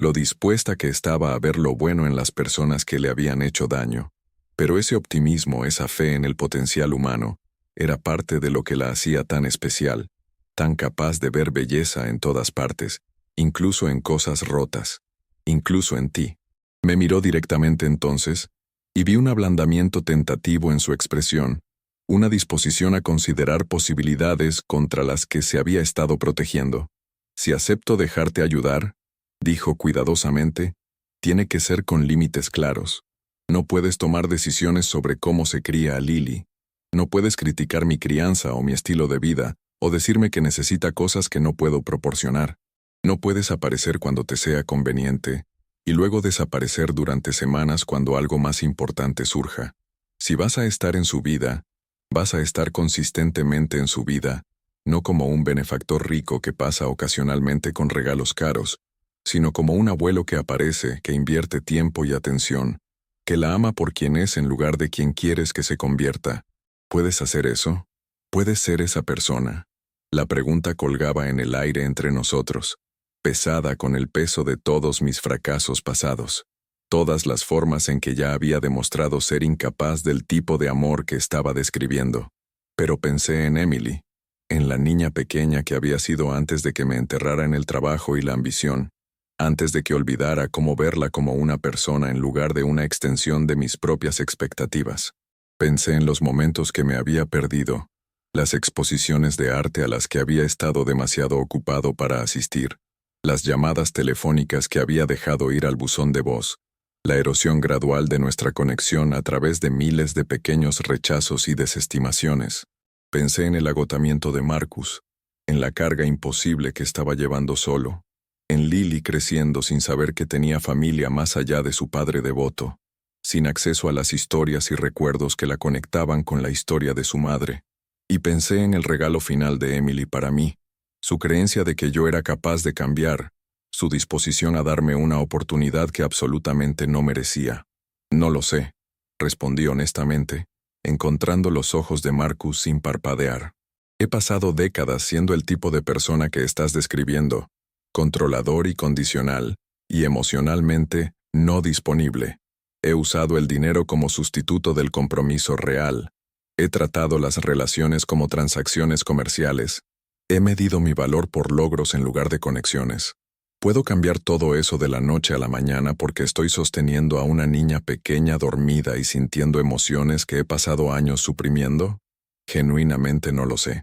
lo dispuesta que estaba a ver lo bueno en las personas que le habían hecho daño. Pero ese optimismo, esa fe en el potencial humano, era parte de lo que la hacía tan especial, tan capaz de ver belleza en todas partes, incluso en cosas rotas, incluso en ti. Me miró directamente entonces, y vi un ablandamiento tentativo en su expresión, una disposición a considerar posibilidades contra las que se había estado protegiendo. Si acepto dejarte ayudar, dijo cuidadosamente, tiene que ser con límites claros. No puedes tomar decisiones sobre cómo se cría a Lily. No puedes criticar mi crianza o mi estilo de vida, o decirme que necesita cosas que no puedo proporcionar. No puedes aparecer cuando te sea conveniente, y luego desaparecer durante semanas cuando algo más importante surja. Si vas a estar en su vida, vas a estar consistentemente en su vida, no como un benefactor rico que pasa ocasionalmente con regalos caros, sino como un abuelo que aparece, que invierte tiempo y atención, que la ama por quien es en lugar de quien quieres que se convierta. ¿Puedes hacer eso? ¿Puedes ser esa persona? La pregunta colgaba en el aire entre nosotros, pesada con el peso de todos mis fracasos pasados, todas las formas en que ya había demostrado ser incapaz del tipo de amor que estaba describiendo. Pero pensé en Emily, en la niña pequeña que había sido antes de que me enterrara en el trabajo y la ambición, antes de que olvidara cómo verla como una persona en lugar de una extensión de mis propias expectativas. Pensé en los momentos que me había perdido, las exposiciones de arte a las que había estado demasiado ocupado para asistir, las llamadas telefónicas que había dejado ir al buzón de voz, la erosión gradual de nuestra conexión a través de miles de pequeños rechazos y desestimaciones. Pensé en el agotamiento de Marcus, en la carga imposible que estaba llevando solo, en Lily creciendo sin saber que tenía familia más allá de su padre devoto, sin acceso a las historias y recuerdos que la conectaban con la historia de su madre. Y pensé en el regalo final de Emily para mí, su creencia de que yo era capaz de cambiar, su disposición a darme una oportunidad que absolutamente no merecía. No lo sé, respondí honestamente, encontrando los ojos de Marcus sin parpadear. He pasado décadas siendo el tipo de persona que estás describiendo, controlador y condicional, y emocionalmente no disponible. He usado el dinero como sustituto del compromiso real. He tratado las relaciones como transacciones comerciales. He medido mi valor por logros en lugar de conexiones. ¿Puedo cambiar todo eso de la noche a la mañana porque estoy sosteniendo a una niña pequeña dormida y sintiendo emociones que he pasado años suprimiendo? Genuinamente no lo sé.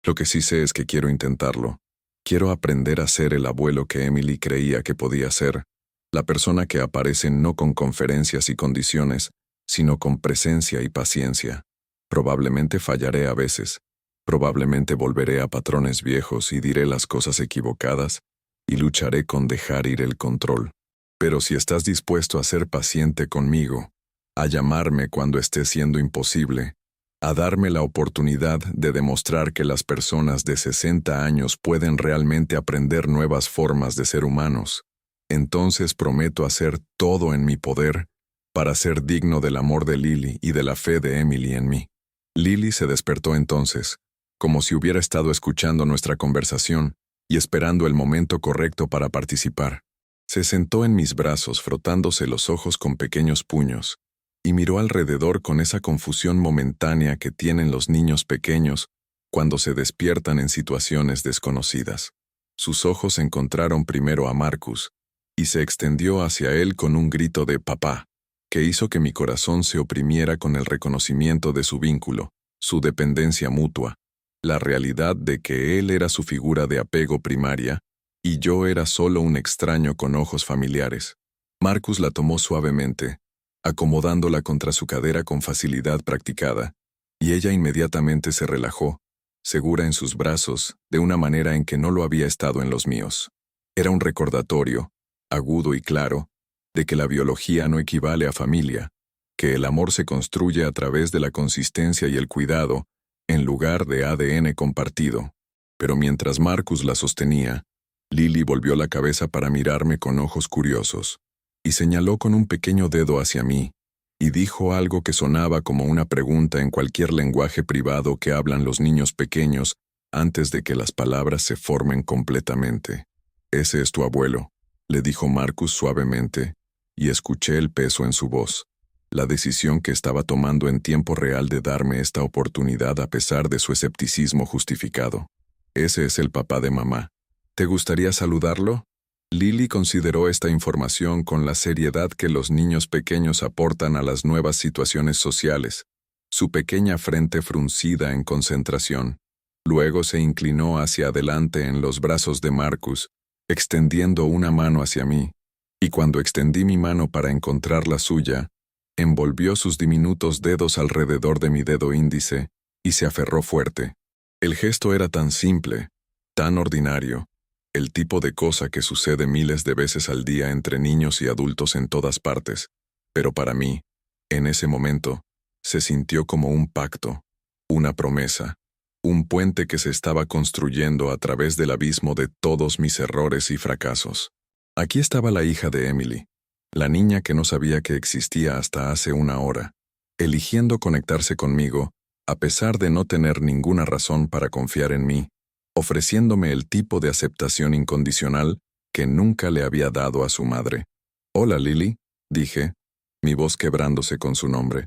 Lo que sí sé es que quiero intentarlo. Quiero aprender a ser el abuelo que Emily creía que podía ser, la persona que aparece no con conferencias y condiciones, sino con presencia y paciencia. Probablemente fallaré a veces. Probablemente volveré a patrones viejos y diré las cosas equivocadas, y lucharé con dejar ir el control. Pero si estás dispuesto a ser paciente conmigo, a llamarme cuando esté siendo imposible, a darme la oportunidad de demostrar que las personas de 60 años pueden realmente aprender nuevas formas de ser humanos, entonces prometo hacer todo en mi poder para ser digno del amor de Lily y de la fe de Emily en mí. Lily se despertó entonces, como si hubiera estado escuchando nuestra conversación y esperando el momento correcto para participar. Se sentó en mis brazos frotándose los ojos con pequeños puños, y miró alrededor con esa confusión momentánea que tienen los niños pequeños cuando se despiertan en situaciones desconocidas. Sus ojos encontraron primero a Marcus, y se extendió hacia él con un grito de «papá», que hizo que mi corazón se oprimiera con el reconocimiento de su vínculo, su dependencia mutua, la realidad de que él era su figura de apego primaria, y yo era solo un extraño con ojos familiares. Marcus la tomó suavemente, acomodándola contra su cadera con facilidad practicada, y ella inmediatamente se relajó, segura en sus brazos, de una manera en que no lo había estado en los míos. Era un recordatorio, agudo y claro, de que la biología no equivale a familia, que el amor se construye a través de la consistencia y el cuidado, en lugar de ADN compartido. Pero mientras Marcus la sostenía, Lily volvió la cabeza para mirarme con ojos curiosos, y señaló con un pequeño dedo hacia mí, y dijo algo que sonaba como una pregunta en cualquier lenguaje privado que hablan los niños pequeños antes de que las palabras se formen completamente. «¿Ese es tu abuelo?». le dijo Marcus suavemente, y escuché el peso en su voz. La decisión que estaba tomando en tiempo real de darme esta oportunidad a pesar de su escepticismo justificado. Ese es el papá de mamá. ¿Te gustaría saludarlo? Lily consideró esta información con la seriedad que los niños pequeños aportan a las nuevas situaciones sociales, su pequeña frente fruncida en concentración. Luego se inclinó hacia adelante en los brazos de Marcus, extendiendo una mano hacia mí, y cuando extendí mi mano para encontrar la suya, envolvió sus diminutos dedos alrededor de mi dedo índice y se aferró fuerte. El gesto era tan simple, tan ordinario, el tipo de cosa que sucede miles de veces al día entre niños y adultos en todas partes, pero para mí, en ese momento, se sintió como un pacto, una promesa, un puente que se estaba construyendo a través del abismo de todos mis errores y fracasos. Aquí estaba la hija de Emily, la niña que no sabía que existía hasta hace una hora, eligiendo conectarse conmigo, a pesar de no tener ninguna razón para confiar en mí, ofreciéndome el tipo de aceptación incondicional que nunca le había dado a su madre. «Hola, Lily», dije, mi voz quebrándose con su nombre.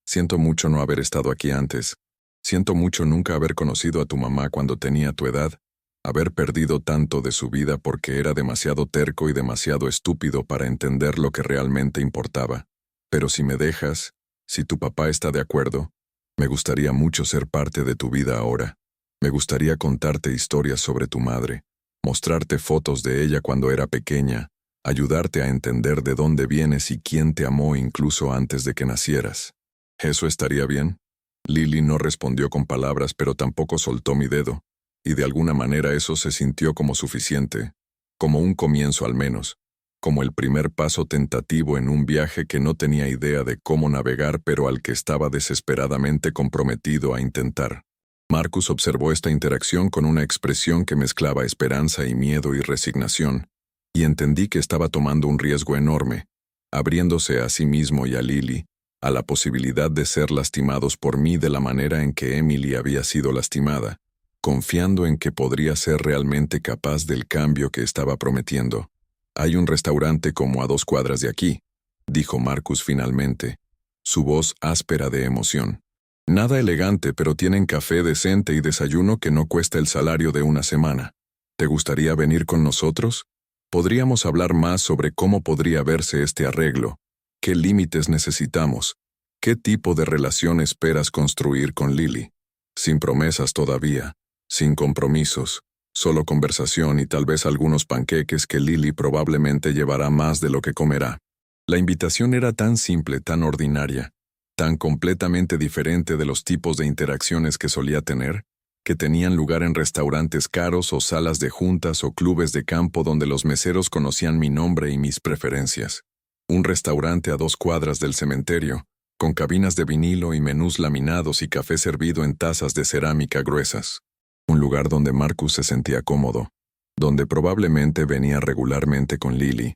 «Siento mucho no haber estado aquí antes. Siento mucho nunca haber conocido a tu mamá cuando tenía tu edad, haber perdido tanto de su vida porque era demasiado terco y demasiado estúpido para entender lo que realmente importaba. Pero si me dejas, si tu papá está de acuerdo, me gustaría mucho ser parte de tu vida ahora. Me gustaría contarte historias sobre tu madre, mostrarte fotos de ella cuando era pequeña, ayudarte a entender de dónde vienes y quién te amó incluso antes de que nacieras. ¿Eso estaría bien?» Lily no respondió con palabras, pero tampoco soltó mi dedo, y de alguna manera eso se sintió como suficiente, como un comienzo al menos, como el primer paso tentativo en un viaje que no tenía idea de cómo navegar pero al que estaba desesperadamente comprometido a intentar. Marcus observó esta interacción con una expresión que mezclaba esperanza y miedo y resignación, y entendí que estaba tomando un riesgo enorme, abriéndose a sí mismo y a Lily, a la posibilidad de ser lastimados por mí de la manera en que Emily había sido lastimada, confiando en que podría ser realmente capaz del cambio que estaba prometiendo. «Hay un restaurante como a 2 cuadras de aquí», dijo Marcus finalmente, su voz áspera de emoción. «Nada elegante, pero tienen café decente y desayuno que no cuesta el salario de una semana. ¿Te gustaría venir con nosotros? Podríamos hablar más sobre cómo podría verse este arreglo, qué límites necesitamos, qué tipo de relación esperas construir con Lily. Sin promesas todavía, sin compromisos, solo conversación y tal vez algunos panqueques que Lily probablemente llevará más de lo que comerá». La invitación era tan simple, tan ordinaria, tan completamente diferente de los tipos de interacciones que solía tener, que tenían lugar en restaurantes caros o salas de juntas o clubes de campo donde los meseros conocían mi nombre y mis preferencias. Un restaurante a 2 cuadras del cementerio, con cabinas de vinilo y menús laminados y café servido en tazas de cerámica gruesas. Un lugar donde Marcus se sentía cómodo, donde probablemente venía regularmente con Lily,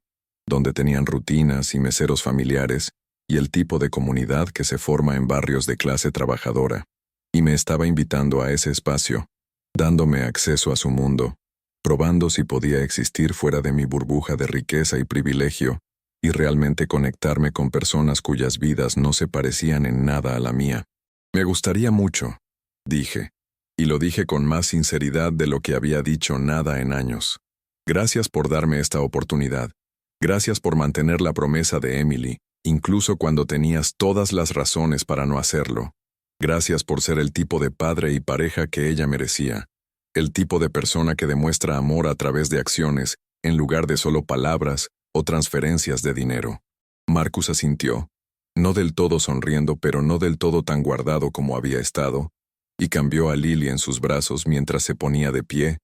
donde tenían rutinas y meseros familiares, y el tipo de comunidad que se forma en barrios de clase trabajadora, y me estaba invitando a ese espacio, dándome acceso a su mundo, probando si podía existir fuera de mi burbuja de riqueza y privilegio, y realmente conectarme con personas cuyas vidas no se parecían en nada a la mía. «Me gustaría mucho», dije, y lo dije con más sinceridad de lo que había dicho nada en años. «Gracias por darme esta oportunidad. Gracias por mantener la promesa de Emily, incluso cuando tenías todas las razones para no hacerlo. Gracias por ser el tipo de padre y pareja que ella merecía, el tipo de persona que demuestra amor a través de acciones, en lugar de solo palabras o transferencias de dinero». Marcus asintió, no del todo sonriendo, pero no del todo tan guardado como había estado, y cambió a Lily en sus brazos mientras se ponía de pie,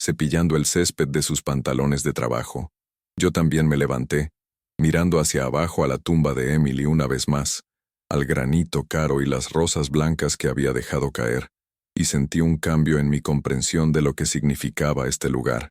cepillando el césped de sus pantalones de trabajo. Yo también me levanté, mirando hacia abajo a la tumba de Emily una vez más, al granito caro y las rosas blancas que había dejado caer, y sentí un cambio en mi comprensión de lo que significaba este lugar.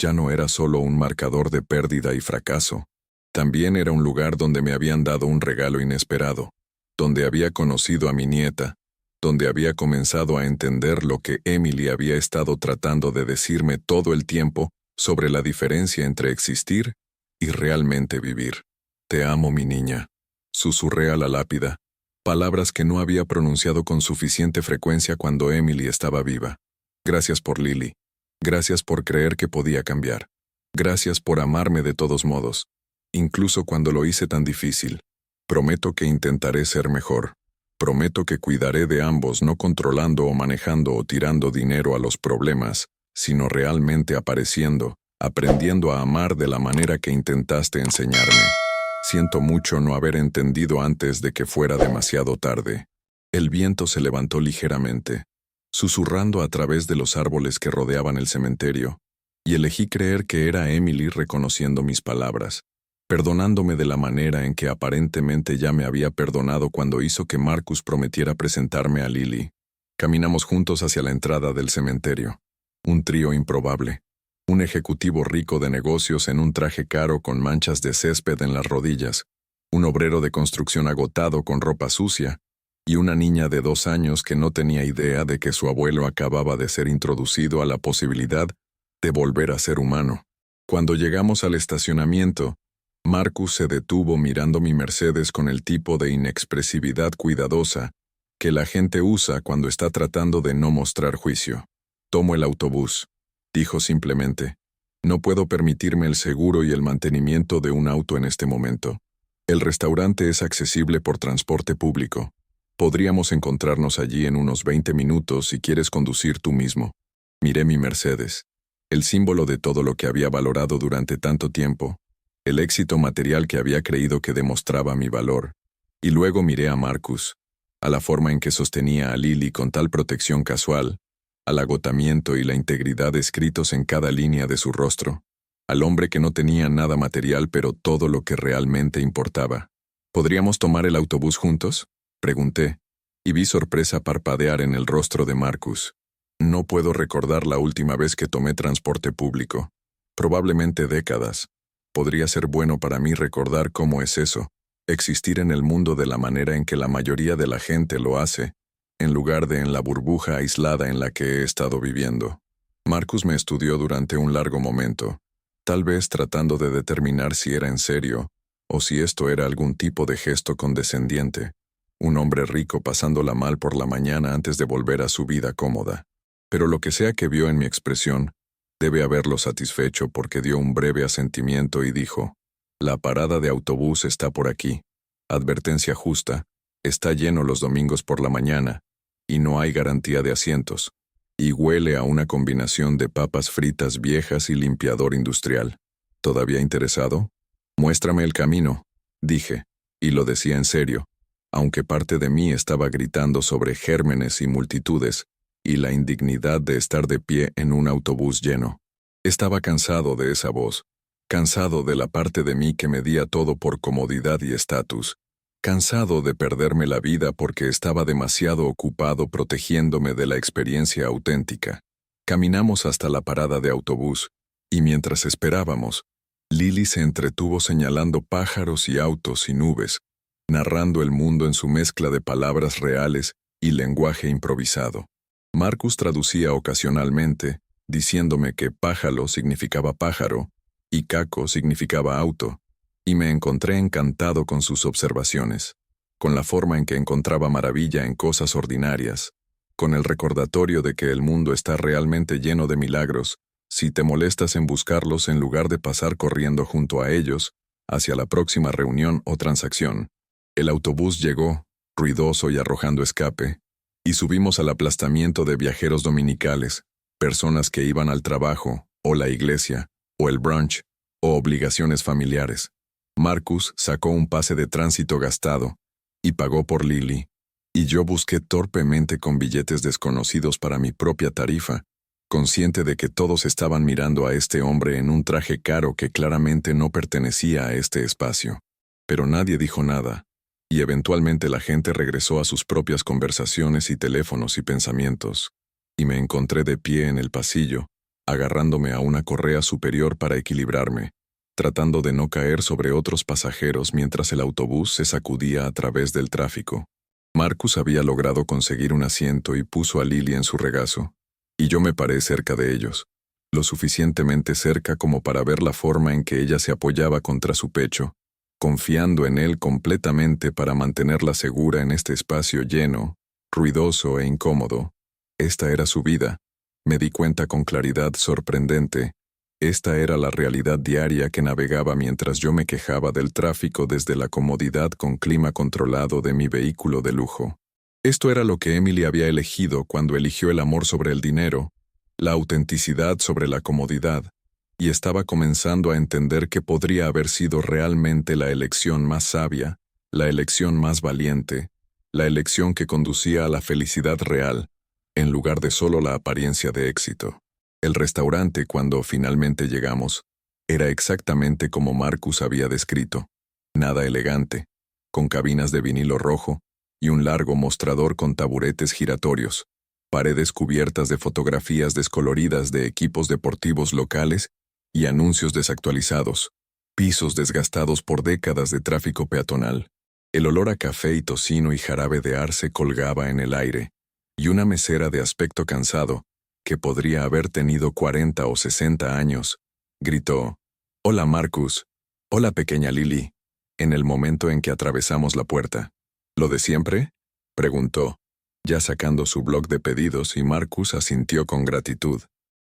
Ya no era solo un marcador de pérdida y fracaso, también era un lugar donde me habían dado un regalo inesperado, donde había conocido a mi nieta, donde había comenzado a entender lo que Emily había estado tratando de decirme todo el tiempo sobre la diferencia entre existir y realmente vivir. Te amo, mi niña. Susurré a la lápida, palabras que no había pronunciado con suficiente frecuencia cuando Emily estaba viva. Gracias por Lily. Gracias por creer que podía cambiar. Gracias por amarme de todos modos, incluso cuando lo hice tan difícil. Prometo que intentaré ser mejor. Prometo que cuidaré de ambos, no controlando o manejando o tirando dinero a los problemas, sino realmente apareciendo, aprendiendo a amar de la manera que intentaste enseñarme. Siento mucho no haber entendido antes de que fuera demasiado tarde. El viento se levantó ligeramente, susurrando a través de los árboles que rodeaban el cementerio, y elegí creer que era Emily reconociendo mis palabras, perdonándome de la manera en que aparentemente ya me había perdonado cuando hizo que Marcus prometiera presentarme a Lily. Caminamos juntos hacia la entrada del cementerio. Un trío improbable. Un ejecutivo rico de negocios en un traje caro con manchas de césped en las rodillas, un obrero de construcción agotado con ropa sucia, y una niña de 2 años que no tenía idea de que su abuelo acababa de ser introducido a la posibilidad de volver a ser humano. Cuando llegamos al estacionamiento, Marcus se detuvo mirando mi Mercedes con el tipo de inexpresividad cuidadosa que la gente usa cuando está tratando de no mostrar juicio. Tomo el autobús, dijo simplemente. No puedo permitirme el seguro y el mantenimiento de un auto en este momento. El restaurante es accesible por transporte público. Podríamos encontrarnos allí en unos 20 minutos si quieres conducir tú mismo. Miré mi Mercedes, el símbolo de todo lo que había valorado durante tanto tiempo, el éxito material que había creído que demostraba mi valor, y luego miré a Marcus, a la forma en que sostenía a Lily con tal protección casual, al agotamiento y la integridad escritos en cada línea de su rostro, al hombre que no tenía nada material pero todo lo que realmente importaba. ¿Podríamos tomar el autobús juntos?, pregunté, y vi sorpresa parpadear en el rostro de Marcus. No puedo recordar la última vez que tomé transporte público. Probablemente décadas. Podría ser bueno para mí recordar cómo es eso, existir en el mundo de la manera en que la mayoría de la gente lo hace, en lugar de en la burbuja aislada en la que he estado viviendo. Marcus me estudió durante un largo momento, tal vez tratando de determinar si era en serio, o si esto era algún tipo de gesto condescendiente. Un hombre rico pasándola mal por la mañana antes de volver a su vida cómoda. Pero lo que sea que vio en mi expresión, debe haberlo satisfecho porque dio un breve asentimiento y dijo, «La parada de autobús está por aquí. Advertencia justa, está lleno los domingos por la mañana, y no hay garantía de asientos, y huele a una combinación de papas fritas viejas y limpiador industrial. ¿Todavía interesado? Muéstrame el camino», dije, y lo decía en serio, aunque parte de mí estaba gritando sobre gérmenes y multitudes, y la indignidad de estar de pie en un autobús lleno. Estaba cansado de esa voz, cansado de la parte de mí que medía todo por comodidad y estatus, cansado de perderme la vida porque estaba demasiado ocupado protegiéndome de la experiencia auténtica. Caminamos hasta la parada de autobús, y mientras esperábamos, Lily se entretuvo señalando pájaros y autos y nubes, narrando el mundo en su mezcla de palabras reales y lenguaje improvisado. Marcus traducía ocasionalmente, diciéndome que pájaro significaba pájaro y caco significaba auto, y me encontré encantado con sus observaciones, con la forma en que encontraba maravilla en cosas ordinarias, con el recordatorio de que el mundo está realmente lleno de milagros si te molestas en buscarlos en lugar de pasar corriendo junto a ellos hacia la próxima reunión o transacción. El autobús llegó, ruidoso y arrojando escape, y subimos al aplastamiento de viajeros dominicales, personas que iban al trabajo, o la iglesia, o el brunch, o obligaciones familiares. Marcus sacó un pase de tránsito gastado, y pagó por Lily, y yo busqué torpemente con billetes desconocidos para mi propia tarifa, consciente de que todos estaban mirando a este hombre en un traje caro que claramente no pertenecía a este espacio. Pero nadie dijo nada, y eventualmente la gente regresó a sus propias conversaciones y teléfonos y pensamientos, y me encontré de pie en el pasillo, agarrándome a una correa superior para equilibrarme, tratando de no caer sobre otros pasajeros mientras el autobús se sacudía a través del tráfico. Marcus había logrado conseguir un asiento y puso a Lily en su regazo, y yo me paré cerca de ellos, lo suficientemente cerca como para ver la forma en que ella se apoyaba contra su pecho, confiando en él completamente para mantenerla segura en este espacio lleno, ruidoso e incómodo. Esta era su vida. Me di cuenta con claridad sorprendente. Esta era la realidad diaria que navegaba mientras yo me quejaba del tráfico desde la comodidad con clima controlado de mi vehículo de lujo. Esto era lo que Emily había elegido cuando eligió el amor sobre el dinero, la autenticidad sobre la comodidad, y estaba comenzando a entender que podría haber sido realmente la elección más sabia, la elección más valiente, la elección que conducía a la felicidad real, en lugar de solo la apariencia de éxito. El restaurante, cuando finalmente llegamos, era exactamente como Marcus había descrito. Nada elegante, con cabinas de vinilo rojo y un largo mostrador con taburetes giratorios, paredes cubiertas de fotografías descoloridas de equipos deportivos locales y anuncios desactualizados, pisos desgastados por décadas de tráfico peatonal. El olor a café y tocino y jarabe de arce colgaba en el aire, y una mesera de aspecto cansado, que podría haber tenido 40 o 60 años, gritó: «Hola Marcus, hola pequeña Lily», en el momento en que atravesamos la puerta. «¿Lo de siempre?», preguntó, ya sacando su bloc de pedidos, y Marcus asintió con gratitud.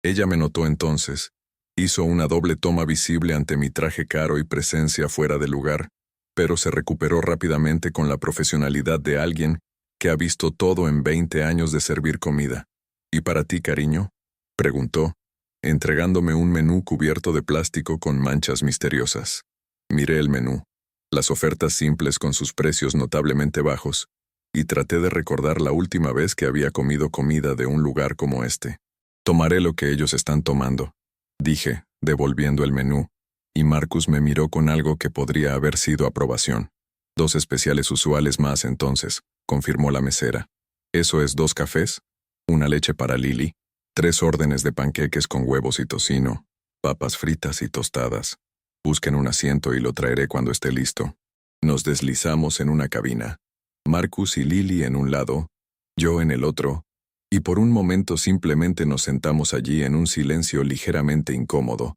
Ella me notó entonces. Hizo una doble toma visible ante mi traje caro y presencia fuera de lugar, pero se recuperó rápidamente con la profesionalidad de alguien que ha visto todo en 20 años de servir comida. «¿Y para ti, cariño?», preguntó, entregándome un menú cubierto de plástico con manchas misteriosas. Miré el menú, las ofertas simples con sus precios notablemente bajos, y traté de recordar la última vez que había comido comida de un lugar como este. «Tomaré lo que ellos están tomando», dije, devolviendo el menú, y Marcus me miró con algo que podría haber sido aprobación. «2 especiales usuales más entonces», confirmó la mesera. «¿Eso es 2 cafés? Una leche para Lily, 3 órdenes de panqueques con huevos y tocino, papas fritas y tostadas. Busquen un asiento y lo traeré cuando esté listo». Nos deslizamos en una cabina. Marcus y Lily en un lado, yo en el otro, y por un momento simplemente nos sentamos allí en un silencio ligeramente incómodo,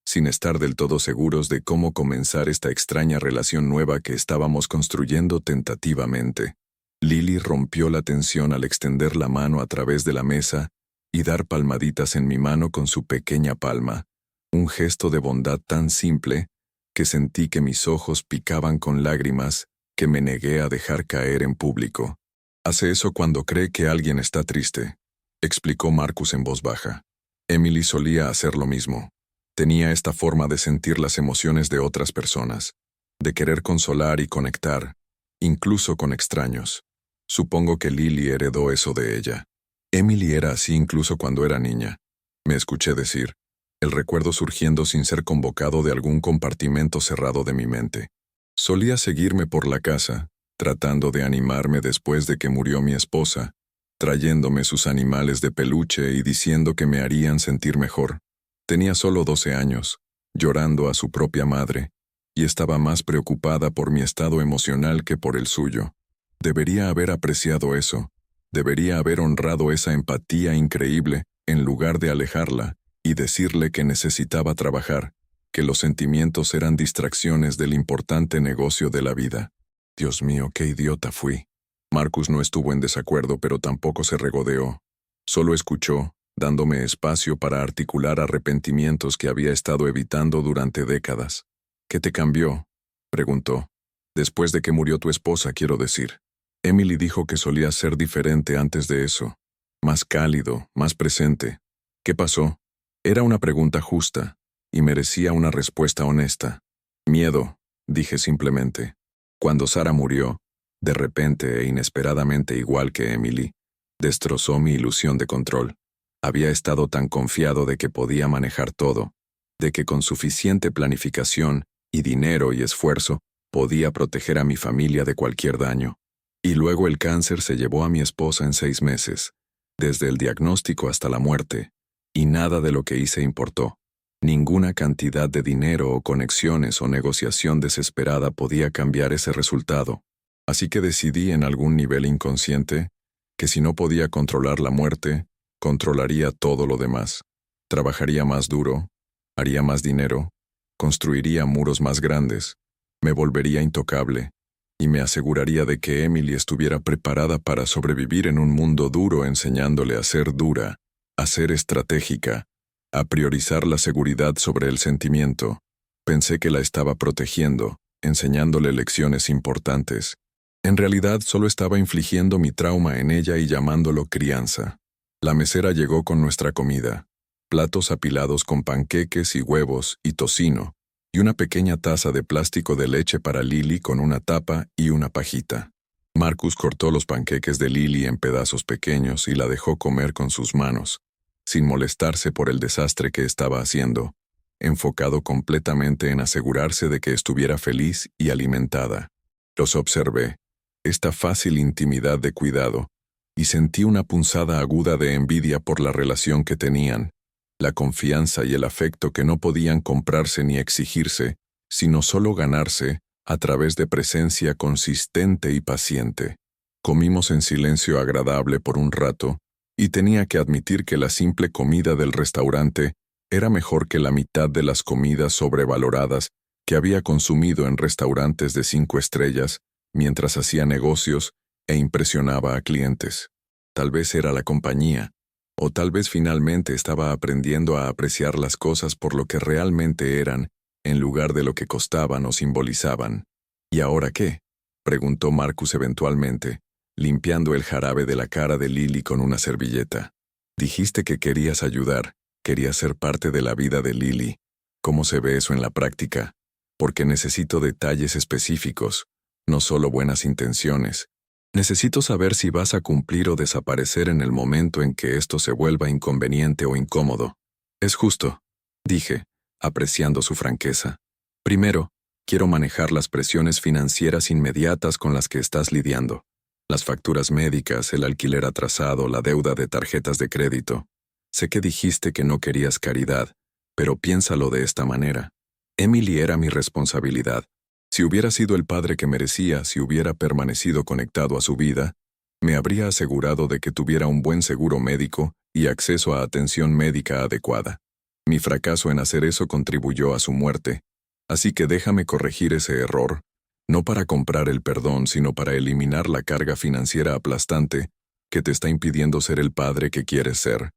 sin estar del todo seguros de cómo comenzar esta extraña relación nueva que estábamos construyendo tentativamente. Lily rompió la tensión al extender la mano a través de la mesa y dar palmaditas en mi mano con su pequeña palma, un gesto de bondad tan simple que sentí que mis ojos picaban con lágrimas que me negué a dejar caer en público. «Hace eso cuando cree que alguien está triste», explicó Marcus en voz baja. Emily solía hacer lo mismo. Tenía esta forma de sentir las emociones de otras personas, de querer consolar y conectar, incluso con extraños. Supongo que Lily heredó eso de ella. Emily era así incluso cuando era niña, me escuché decir, el recuerdo surgiendo sin ser convocado de algún compartimento cerrado de mi mente. Solía seguirme por la casa, tratando de animarme después de que murió mi esposa, trayéndome sus animales de peluche y diciendo que me harían sentir mejor. Tenía solo 12 años, llorando a su propia madre, y estaba más preocupada por mi estado emocional que por el suyo. Debería haber apreciado eso, debería haber honrado esa empatía increíble, en lugar de alejarla y decirle que necesitaba trabajar, que los sentimientos eran distracciones del importante negocio de la vida. Dios mío, qué idiota fui. Marcus no estuvo en desacuerdo, pero tampoco se regodeó. Solo escuchó, dándome espacio para articular arrepentimientos que había estado evitando durante décadas. «¿Qué te cambió?», preguntó. «Después de que murió tu esposa, quiero decir». Emily dijo que solía ser diferente antes de eso. Más cálido, más presente. «¿Qué pasó?». Era una pregunta justa, y merecía una respuesta honesta. «Miedo», dije simplemente. Cuando Sarah murió, de repente e inesperadamente igual que Emily, destrozó mi ilusión de control. Había estado tan confiado de que podía manejar todo, de que con suficiente planificación y dinero y esfuerzo podía proteger a mi familia de cualquier daño. Y luego el cáncer se llevó a mi esposa en 6 meses, desde el diagnóstico hasta la muerte, y nada de lo que hice importó. Ninguna cantidad de dinero o conexiones o negociación desesperada podía cambiar ese resultado. Así que decidí en algún nivel inconsciente que si no podía controlar la muerte, controlaría todo lo demás. Trabajaría más duro, haría más dinero, construiría muros más grandes, me volvería intocable, y me aseguraría de que Emily estuviera preparada para sobrevivir en un mundo duro, enseñándole a ser dura, a ser estratégica, a priorizar la seguridad sobre el sentimiento. Pensé que la estaba protegiendo, enseñándole lecciones importantes. En realidad solo estaba infligiendo mi trauma en ella y llamándolo crianza. La mesera llegó con nuestra comida, platos apilados con panqueques y huevos y tocino, y una pequeña taza de plástico de leche para Lily con una tapa y una pajita. Marcus cortó los panqueques de Lily en pedazos pequeños y la dejó comer con sus manos, sin molestarse por el desastre que estaba haciendo, enfocado completamente en asegurarse de que estuviera feliz y alimentada. Los observé, esta fácil intimidad de cuidado, y sentí una punzada aguda de envidia por la relación que tenían, la confianza y el afecto que no podían comprarse ni exigirse, sino solo ganarse a través de presencia consistente y paciente. Comimos en silencio agradable por un rato, y tenía que admitir que la simple comida del restaurante era mejor que la mitad de las comidas sobrevaloradas que había consumido en restaurantes de 5 estrellas mientras hacía negocios e impresionaba a clientes. Tal vez era la compañía, o tal vez finalmente estaba aprendiendo a apreciar las cosas por lo que realmente eran, en lugar de lo que costaban o simbolizaban. ¿Y ahora qué?, preguntó Marcus eventualmente, limpiando el jarabe de la cara de Lily con una servilleta. Dijiste que querías ayudar, querías ser parte de la vida de Lily. ¿Cómo se ve eso en la práctica? Porque necesito detalles específicos, no solo buenas intenciones. Necesito saber si vas a cumplir o desaparecer en el momento en que esto se vuelva inconveniente o incómodo. Es justo, dije, apreciando su franqueza. Primero, quiero manejar las presiones financieras inmediatas con las que estás lidiando. Las facturas médicas, el alquiler atrasado, la deuda de tarjetas de crédito. Sé que dijiste que no querías caridad, pero piénsalo de esta manera. Emily era mi responsabilidad. Si hubiera sido el padre que merecía, si hubiera permanecido conectado a su vida, me habría asegurado de que tuviera un buen seguro médico y acceso a atención médica adecuada. Mi fracaso en hacer eso contribuyó a su muerte, así que déjame corregir ese error, no para comprar el perdón, sino para eliminar la carga financiera aplastante que te está impidiendo ser el padre que quieres ser.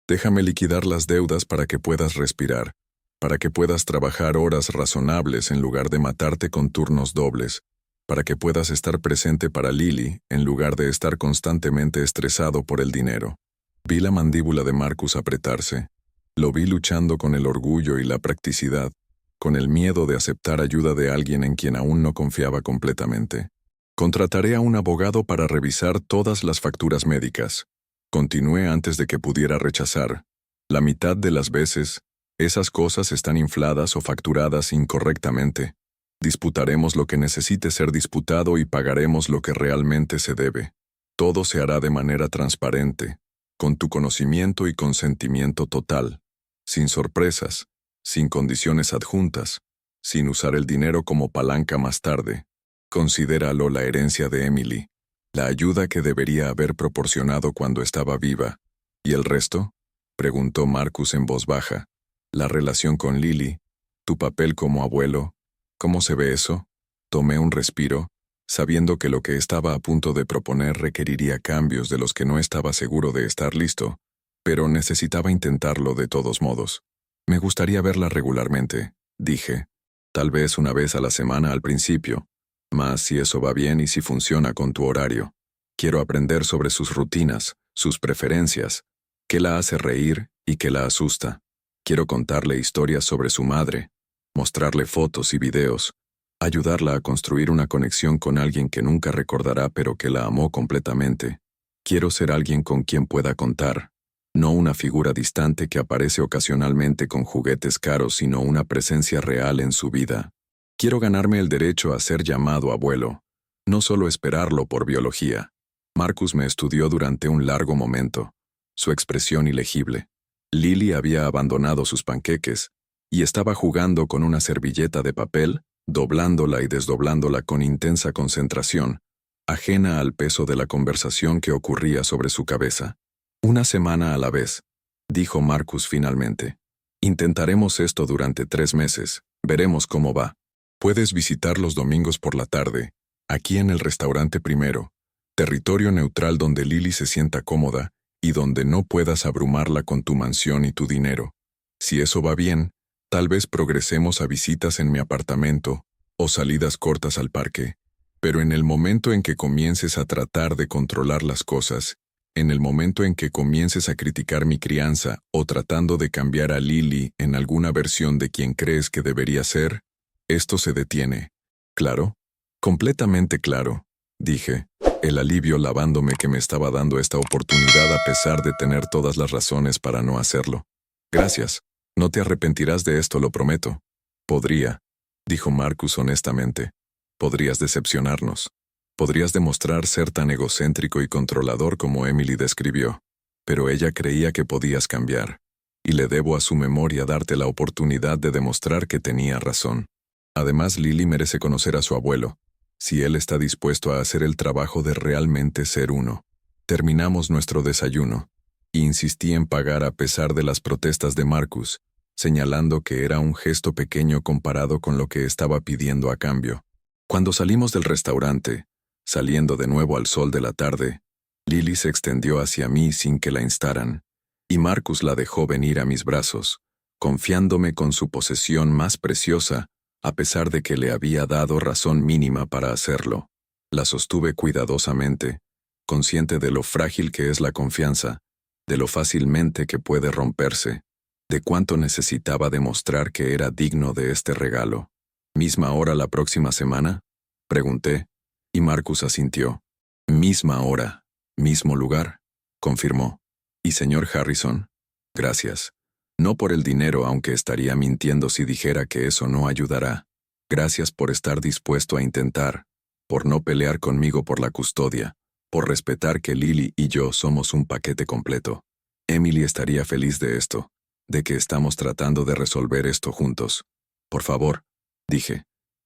Déjame liquidar las deudas para que puedas respirar, para que puedas trabajar horas razonables en lugar de matarte con turnos dobles, para que puedas estar presente para Lily en lugar de estar constantemente estresado por el dinero. Vi la mandíbula de Marcus apretarse. Lo vi luchando con el orgullo y la practicidad, con el miedo de aceptar ayuda de alguien en quien aún no confiaba completamente. Contrataré a un abogado para revisar todas las facturas médicas. Continué antes de que pudiera rechazar. La mitad de las veces, esas cosas están infladas o facturadas incorrectamente. Disputaremos lo que necesite ser disputado y pagaremos lo que realmente se debe. Todo se hará de manera transparente, con tu conocimiento y consentimiento total, sin sorpresas, sin condiciones adjuntas, sin usar el dinero como palanca más tarde. Considéralo la herencia de Emily, la ayuda que debería haber proporcionado cuando estaba viva. ¿Y el resto?, preguntó Marcus en voz baja. La relación con Lily, tu papel como abuelo, ¿cómo se ve eso? Tomé un respiro, sabiendo que lo que estaba a punto de proponer requeriría cambios de los que no estaba seguro de estar listo, pero necesitaba intentarlo de todos modos. Me gustaría verla regularmente, dije, tal vez una vez a la semana al principio, más si eso va bien y si funciona con tu horario. Quiero aprender sobre sus rutinas, sus preferencias, qué la hace reír y qué la asusta. Quiero contarle historias sobre su madre, mostrarle fotos y videos, ayudarla a construir una conexión con alguien que nunca recordará pero que la amó completamente. Quiero ser alguien con quien pueda contar, no una figura distante que aparece ocasionalmente con juguetes caros, sino una presencia real en su vida. Quiero ganarme el derecho a ser llamado abuelo, no solo esperarlo por biología. Marcus me estudió durante un largo momento, su expresión ilegible. Lily había abandonado sus panqueques y estaba jugando con una servilleta de papel, doblándola y desdoblándola con intensa concentración, ajena al peso de la conversación que ocurría sobre su cabeza. Una semana a la vez, dijo Marcus finalmente. Intentaremos esto durante 3 meses. Veremos cómo va. Puedes visitar los domingos por la tarde, aquí en el restaurante primero, territorio neutral donde Lily se sienta cómoda y donde no puedas abrumarla con tu mansión y tu dinero. Si eso va bien, tal vez progresemos a visitas en mi apartamento o salidas cortas al parque. Pero en el momento en que comiences a tratar de controlar las cosas, en el momento en que comiences a criticar mi crianza o tratando de cambiar a Lily en alguna versión de quien crees que debería ser, esto se detiene. ¿Claro? Completamente claro, dije, el alivio lavándome que me estaba dando esta oportunidad a pesar de tener todas las razones para no hacerlo. Gracias. No te arrepentirás de esto, lo prometo. Podría, dijo Marcus honestamente. Podrías decepcionarnos. Podrías demostrar ser tan egocéntrico y controlador como Emily describió. Pero ella creía que podías cambiar. Y le debo a su memoria darte la oportunidad de demostrar que tenía razón. Además, Lily merece conocer a su abuelo, si él está dispuesto a hacer el trabajo de realmente ser uno. Terminamos nuestro desayuno, y insistí en pagar a pesar de las protestas de Marcus, señalando que era un gesto pequeño comparado con lo que estaba pidiendo a cambio. Cuando salimos del restaurante, saliendo de nuevo al sol de la tarde, Lily se extendió hacia mí sin que la instaran, y Marcus la dejó venir a mis brazos, confiándome con su posesión más preciosa, a pesar de que le había dado razón mínima para hacerlo. La sostuve cuidadosamente, consciente de lo frágil que es la confianza, de lo fácilmente que puede romperse, de cuánto necesitaba demostrar que era digno de este regalo. ¿Misma hora la próxima semana?, pregunté, y Marcus asintió. Misma hora, mismo lugar, confirmó. ¿Y señor Harrison? Gracias. No por el dinero, aunque estaría mintiendo si dijera que eso no ayudará. Gracias por estar dispuesto a intentar, por no pelear conmigo por la custodia, por respetar que Lily y yo somos un paquete completo. Emily estaría feliz de esto, de que estamos tratando de resolver esto juntos. Por favor, dije,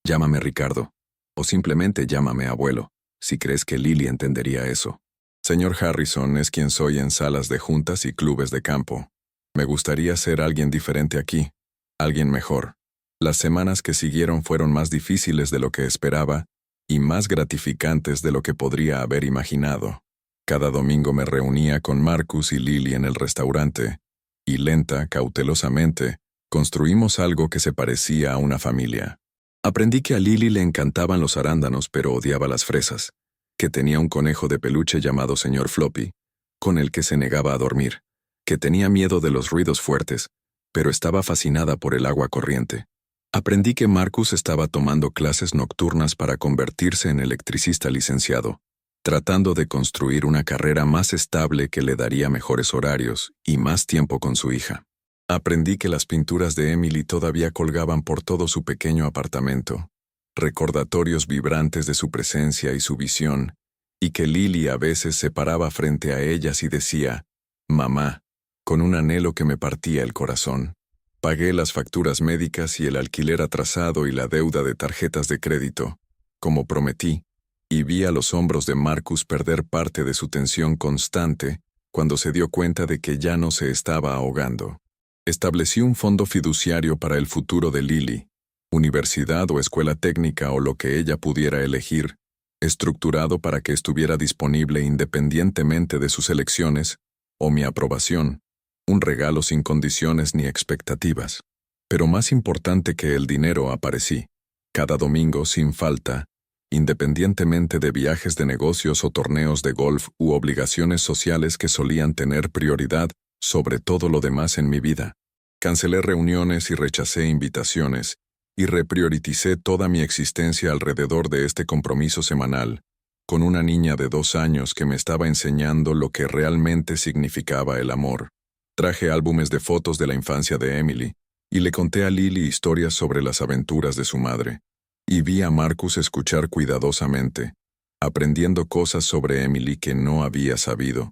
llámame Ricardo, o simplemente llámame abuelo, si crees que Lily entendería eso. Señor Harrison es quien soy en salas de juntas y clubes de campo. Me gustaría ser alguien diferente aquí, alguien mejor. Las semanas que siguieron fueron más difíciles de lo que esperaba y más gratificantes de lo que podría haber imaginado. Cada domingo me reunía con Marcus y Lily en el restaurante, y lenta, cautelosamente, construimos algo que se parecía a una familia. Aprendí que a Lily le encantaban los arándanos pero odiaba las fresas, que tenía un conejo de peluche llamado señor Floppy, con el que se negaba a dormir, que tenía miedo de los ruidos fuertes, pero estaba fascinada por el agua corriente. Aprendí que Marcus estaba tomando clases nocturnas para convertirse en electricista licenciado, tratando de construir una carrera más estable que le daría mejores horarios y más tiempo con su hija. Aprendí que las pinturas de Emily todavía colgaban por todo su pequeño apartamento, recordatorios vibrantes de su presencia y su visión, y que Lily a veces se paraba frente a ellas y decía, «Mamá», con un anhelo que me partía el corazón. Pagué las facturas médicas y el alquiler atrasado y la deuda de tarjetas de crédito, como prometí, y vi a los hombros de Marcus perder parte de su tensión constante cuando se dio cuenta de que ya no se estaba ahogando. Establecí un fondo fiduciario para el futuro de Lily, universidad o escuela técnica o lo que ella pudiera elegir, estructurado para que estuviera disponible independientemente de sus elecciones o mi aprobación, un regalo sin condiciones ni expectativas. Pero más importante que el dinero aparecí, cada domingo sin falta, independientemente de viajes de negocios o torneos de golf u obligaciones sociales que solían tener prioridad sobre todo lo demás en mi vida. Cancelé reuniones y rechacé invitaciones, y reprioricé toda mi existencia alrededor de este compromiso semanal, con una niña de 2 años que me estaba enseñando lo que realmente significaba el amor. Traje álbumes de fotos de la infancia de Emily, y le conté a Lily historias sobre las aventuras de su madre, y vi a Marcus escuchar cuidadosamente, aprendiendo cosas sobre Emily que no había sabido,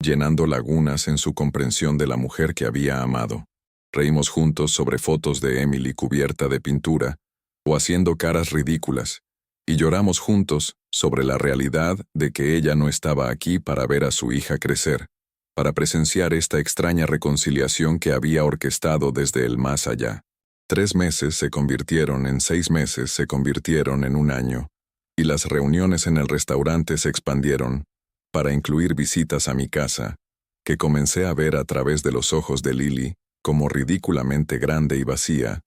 llenando lagunas en su comprensión de la mujer que había amado. Reímos juntos sobre fotos de Emily cubierta de pintura o haciendo caras ridículas, y lloramos juntos sobre la realidad de que ella no estaba aquí para ver a su hija crecer, para presenciar esta extraña reconciliación que había orquestado desde el más allá. 3 meses se convirtieron en 6 meses, se convirtieron en un año, y las reuniones en el restaurante se expandieron, para incluir visitas a mi casa, que comencé a ver a través de los ojos de Lily, como ridículamente grande y vacía,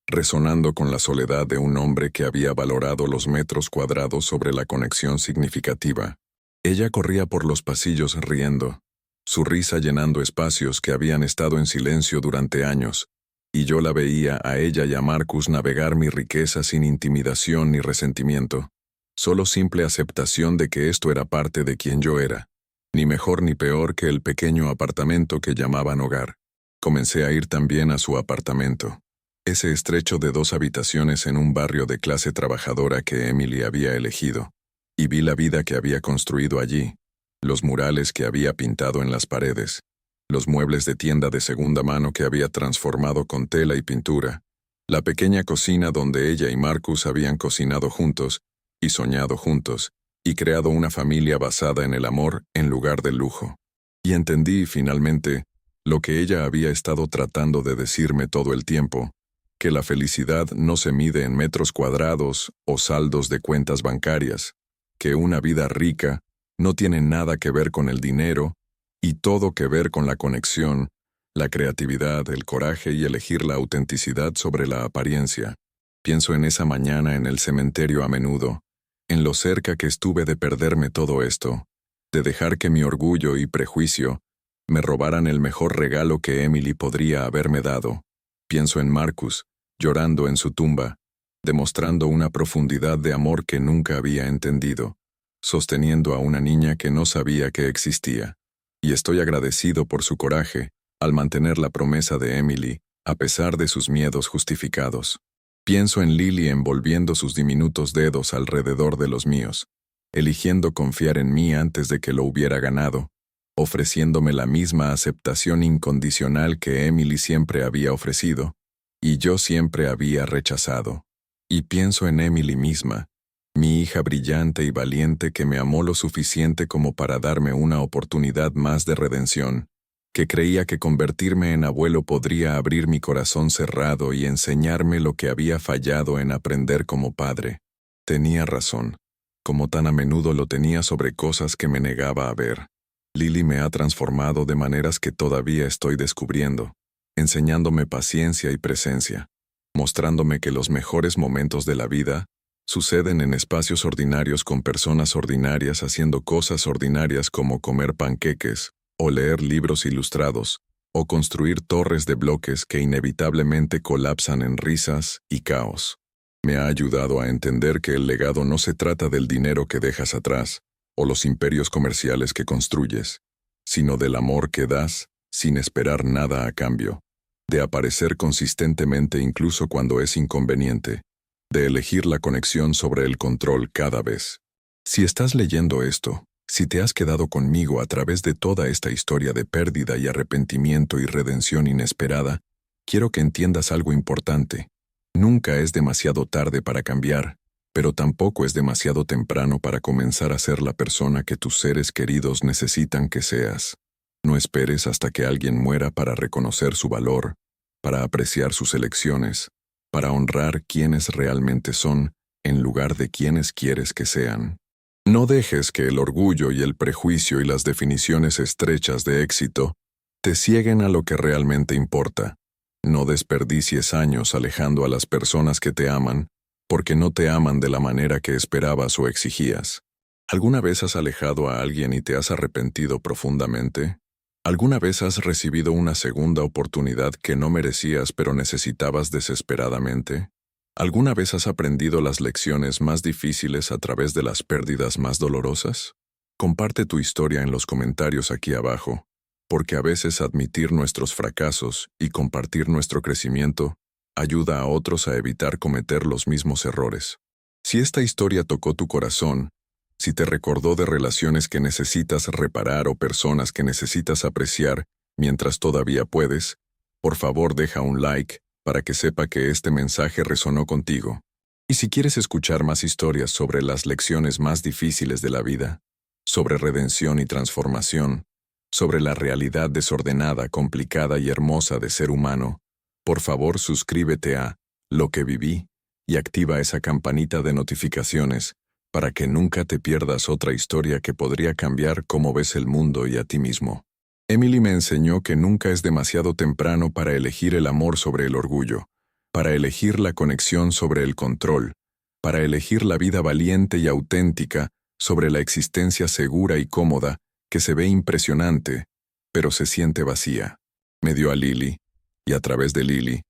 resonando con la soledad de un hombre que había valorado los metros cuadrados sobre la conexión significativa. Ella corría por los pasillos riendo, su risa llenando espacios que habían estado en silencio durante años, y yo la veía a ella y a Marcus navegar mi riqueza sin intimidación ni resentimiento, solo simple aceptación de que esto era parte de quien yo era, ni mejor ni peor que el pequeño apartamento que llamaban hogar. Comencé a ir también a su apartamento, ese estrecho de 2 habitaciones en un barrio de clase trabajadora que Emily había elegido, y vi la vida que había construido allí, los murales que había pintado en las paredes, los muebles de tienda de segunda mano que había transformado con tela y pintura, la pequeña cocina donde ella y Marcus habían cocinado juntos y soñado juntos, y creado una familia basada en el amor en lugar del lujo. Y entendí, finalmente, lo que ella había estado tratando de decirme todo el tiempo, que la felicidad no se mide en metros cuadrados o saldos de cuentas bancarias, que una vida rica no tiene nada que ver con el dinero y todo que ver con la conexión, la creatividad, el coraje y elegir la autenticidad sobre la apariencia. Pienso en esa mañana en el cementerio a menudo, en lo cerca que estuve de perderme todo esto, de dejar que mi orgullo y prejuicio me robaran el mejor regalo que Emily podría haberme dado. Pienso en Marcus, llorando en su tumba, demostrando una profundidad de amor que nunca había entendido, sosteniendo a una niña que no sabía que existía. Y estoy agradecido por su coraje, al mantener la promesa de Emily, a pesar de sus miedos justificados. Pienso en Lily envolviendo sus diminutos dedos alrededor de los míos, eligiendo confiar en mí antes de que lo hubiera ganado, ofreciéndome la misma aceptación incondicional que Emily siempre había ofrecido, y yo siempre había rechazado. Y pienso en Emily misma, mi hija brillante y valiente que me amó lo suficiente como para darme una oportunidad más de redención, que creía que convertirme en abuelo podría abrir mi corazón cerrado y enseñarme lo que había fallado en aprender como padre. Tenía razón, como tan a menudo lo tenía sobre cosas que me negaba a ver. Lily me ha transformado de maneras que todavía estoy descubriendo, enseñándome paciencia y presencia, mostrándome que los mejores momentos de la vida suceden en espacios ordinarios con personas ordinarias haciendo cosas ordinarias como comer panqueques, o leer libros ilustrados, o construir torres de bloques que inevitablemente colapsan en risas y caos. Me ha ayudado a entender que el legado no se trata del dinero que dejas atrás, o los imperios comerciales que construyes, sino del amor que das sin esperar nada a cambio, de aparecer consistentemente incluso cuando es inconveniente, de elegir la conexión sobre el control cada vez. Si estás leyendo esto, si te has quedado conmigo a través de toda esta historia de pérdida y arrepentimiento y redención inesperada, quiero que entiendas algo importante. Nunca es demasiado tarde para cambiar, pero tampoco es demasiado temprano para comenzar a ser la persona que tus seres queridos necesitan que seas. No esperes hasta que alguien muera para reconocer su valor, para apreciar sus elecciones, para honrar quienes realmente son, en lugar de quienes quieres que sean. No dejes que el orgullo y el prejuicio y las definiciones estrechas de éxito te cieguen a lo que realmente importa. No desperdicies años alejando a las personas que te aman, porque no te aman de la manera que esperabas o exigías. ¿Alguna vez has alejado a alguien y te has arrepentido profundamente? ¿Alguna vez has recibido una segunda oportunidad que no merecías pero necesitabas desesperadamente? ¿Alguna vez has aprendido las lecciones más difíciles a través de las pérdidas más dolorosas? Comparte tu historia en los comentarios aquí abajo, porque a veces admitir nuestros fracasos y compartir nuestro crecimiento ayuda a otros a evitar cometer los mismos errores. Si esta historia tocó tu corazón, si te recordó de relaciones que necesitas reparar o personas que necesitas apreciar mientras todavía puedes, por favor deja un like para que sepa que este mensaje resonó contigo. Y si quieres escuchar más historias sobre las lecciones más difíciles de la vida, sobre redención y transformación, sobre la realidad desordenada, complicada y hermosa de ser humano, por favor suscríbete a Lo que viví y activa esa campanita de notificaciones para que nunca te pierdas otra historia que podría cambiar cómo ves el mundo y a ti mismo. Emily me enseñó que nunca es demasiado temprano para elegir el amor sobre el orgullo, para elegir la conexión sobre el control, para elegir la vida valiente y auténtica sobre la existencia segura y cómoda que se ve impresionante, pero se siente vacía. Me dio a Lily, y a través de Lily,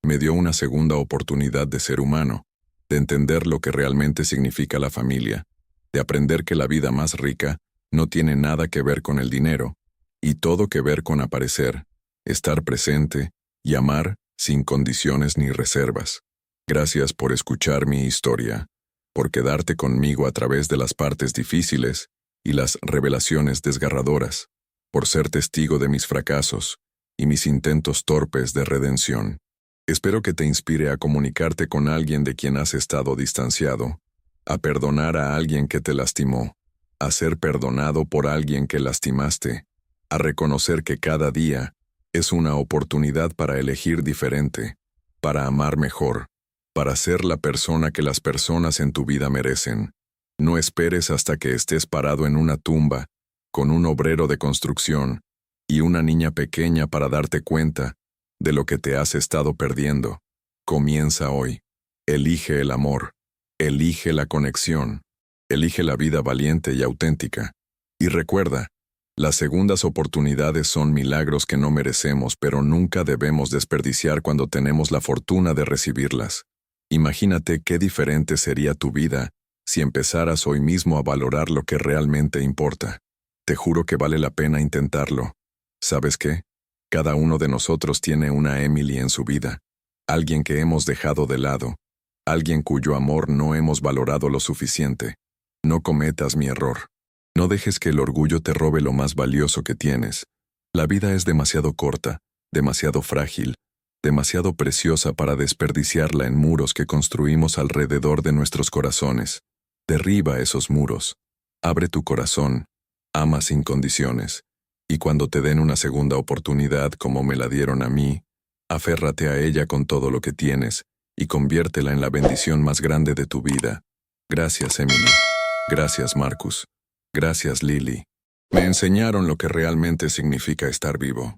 me dio una segunda oportunidad de ser humano, de entender lo que realmente significa la familia, de aprender que la vida más rica no tiene nada que ver con el dinero, y todo que ver con aparecer, estar presente y amar sin condiciones ni reservas. Gracias por escuchar mi historia, por quedarte conmigo a través de las partes difíciles y las revelaciones desgarradoras, por ser testigo de mis fracasos y mis intentos torpes de redención. Espero que te inspire a comunicarte con alguien de quien has estado distanciado, a perdonar a alguien que te lastimó, a ser perdonado por alguien que lastimaste, a reconocer que cada día es una oportunidad para elegir diferente, para amar mejor, para ser la persona que las personas en tu vida merecen. No esperes hasta que estés parado en una tumba, con un obrero de construcción y una niña pequeña para darte cuenta de lo que te has estado perdiendo. Comienza hoy. Elige el amor. Elige la conexión. Elige la vida valiente y auténtica. Y recuerda, las segundas oportunidades son milagros que no merecemos, pero nunca debemos desperdiciar cuando tenemos la fortuna de recibirlas. Imagínate qué diferente sería tu vida si empezaras hoy mismo a valorar lo que realmente importa. Te juro que vale la pena intentarlo. ¿Sabes qué? Cada uno de nosotros tiene una Emily en su vida, alguien que hemos dejado de lado, alguien cuyo amor no hemos valorado lo suficiente. No cometas mi error. No dejes que el orgullo te robe lo más valioso que tienes. La vida es demasiado corta, demasiado frágil, demasiado preciosa para desperdiciarla en muros que construimos alrededor de nuestros corazones. Derriba esos muros. Abre tu corazón. Ama sin condiciones. Y cuando te den una segunda oportunidad como me la dieron a mí, aférrate a ella con todo lo que tienes y conviértela en la bendición más grande de tu vida. Gracias, Emily. Gracias, Marcus. Gracias, Lily. Me enseñaron lo que realmente significa estar vivo.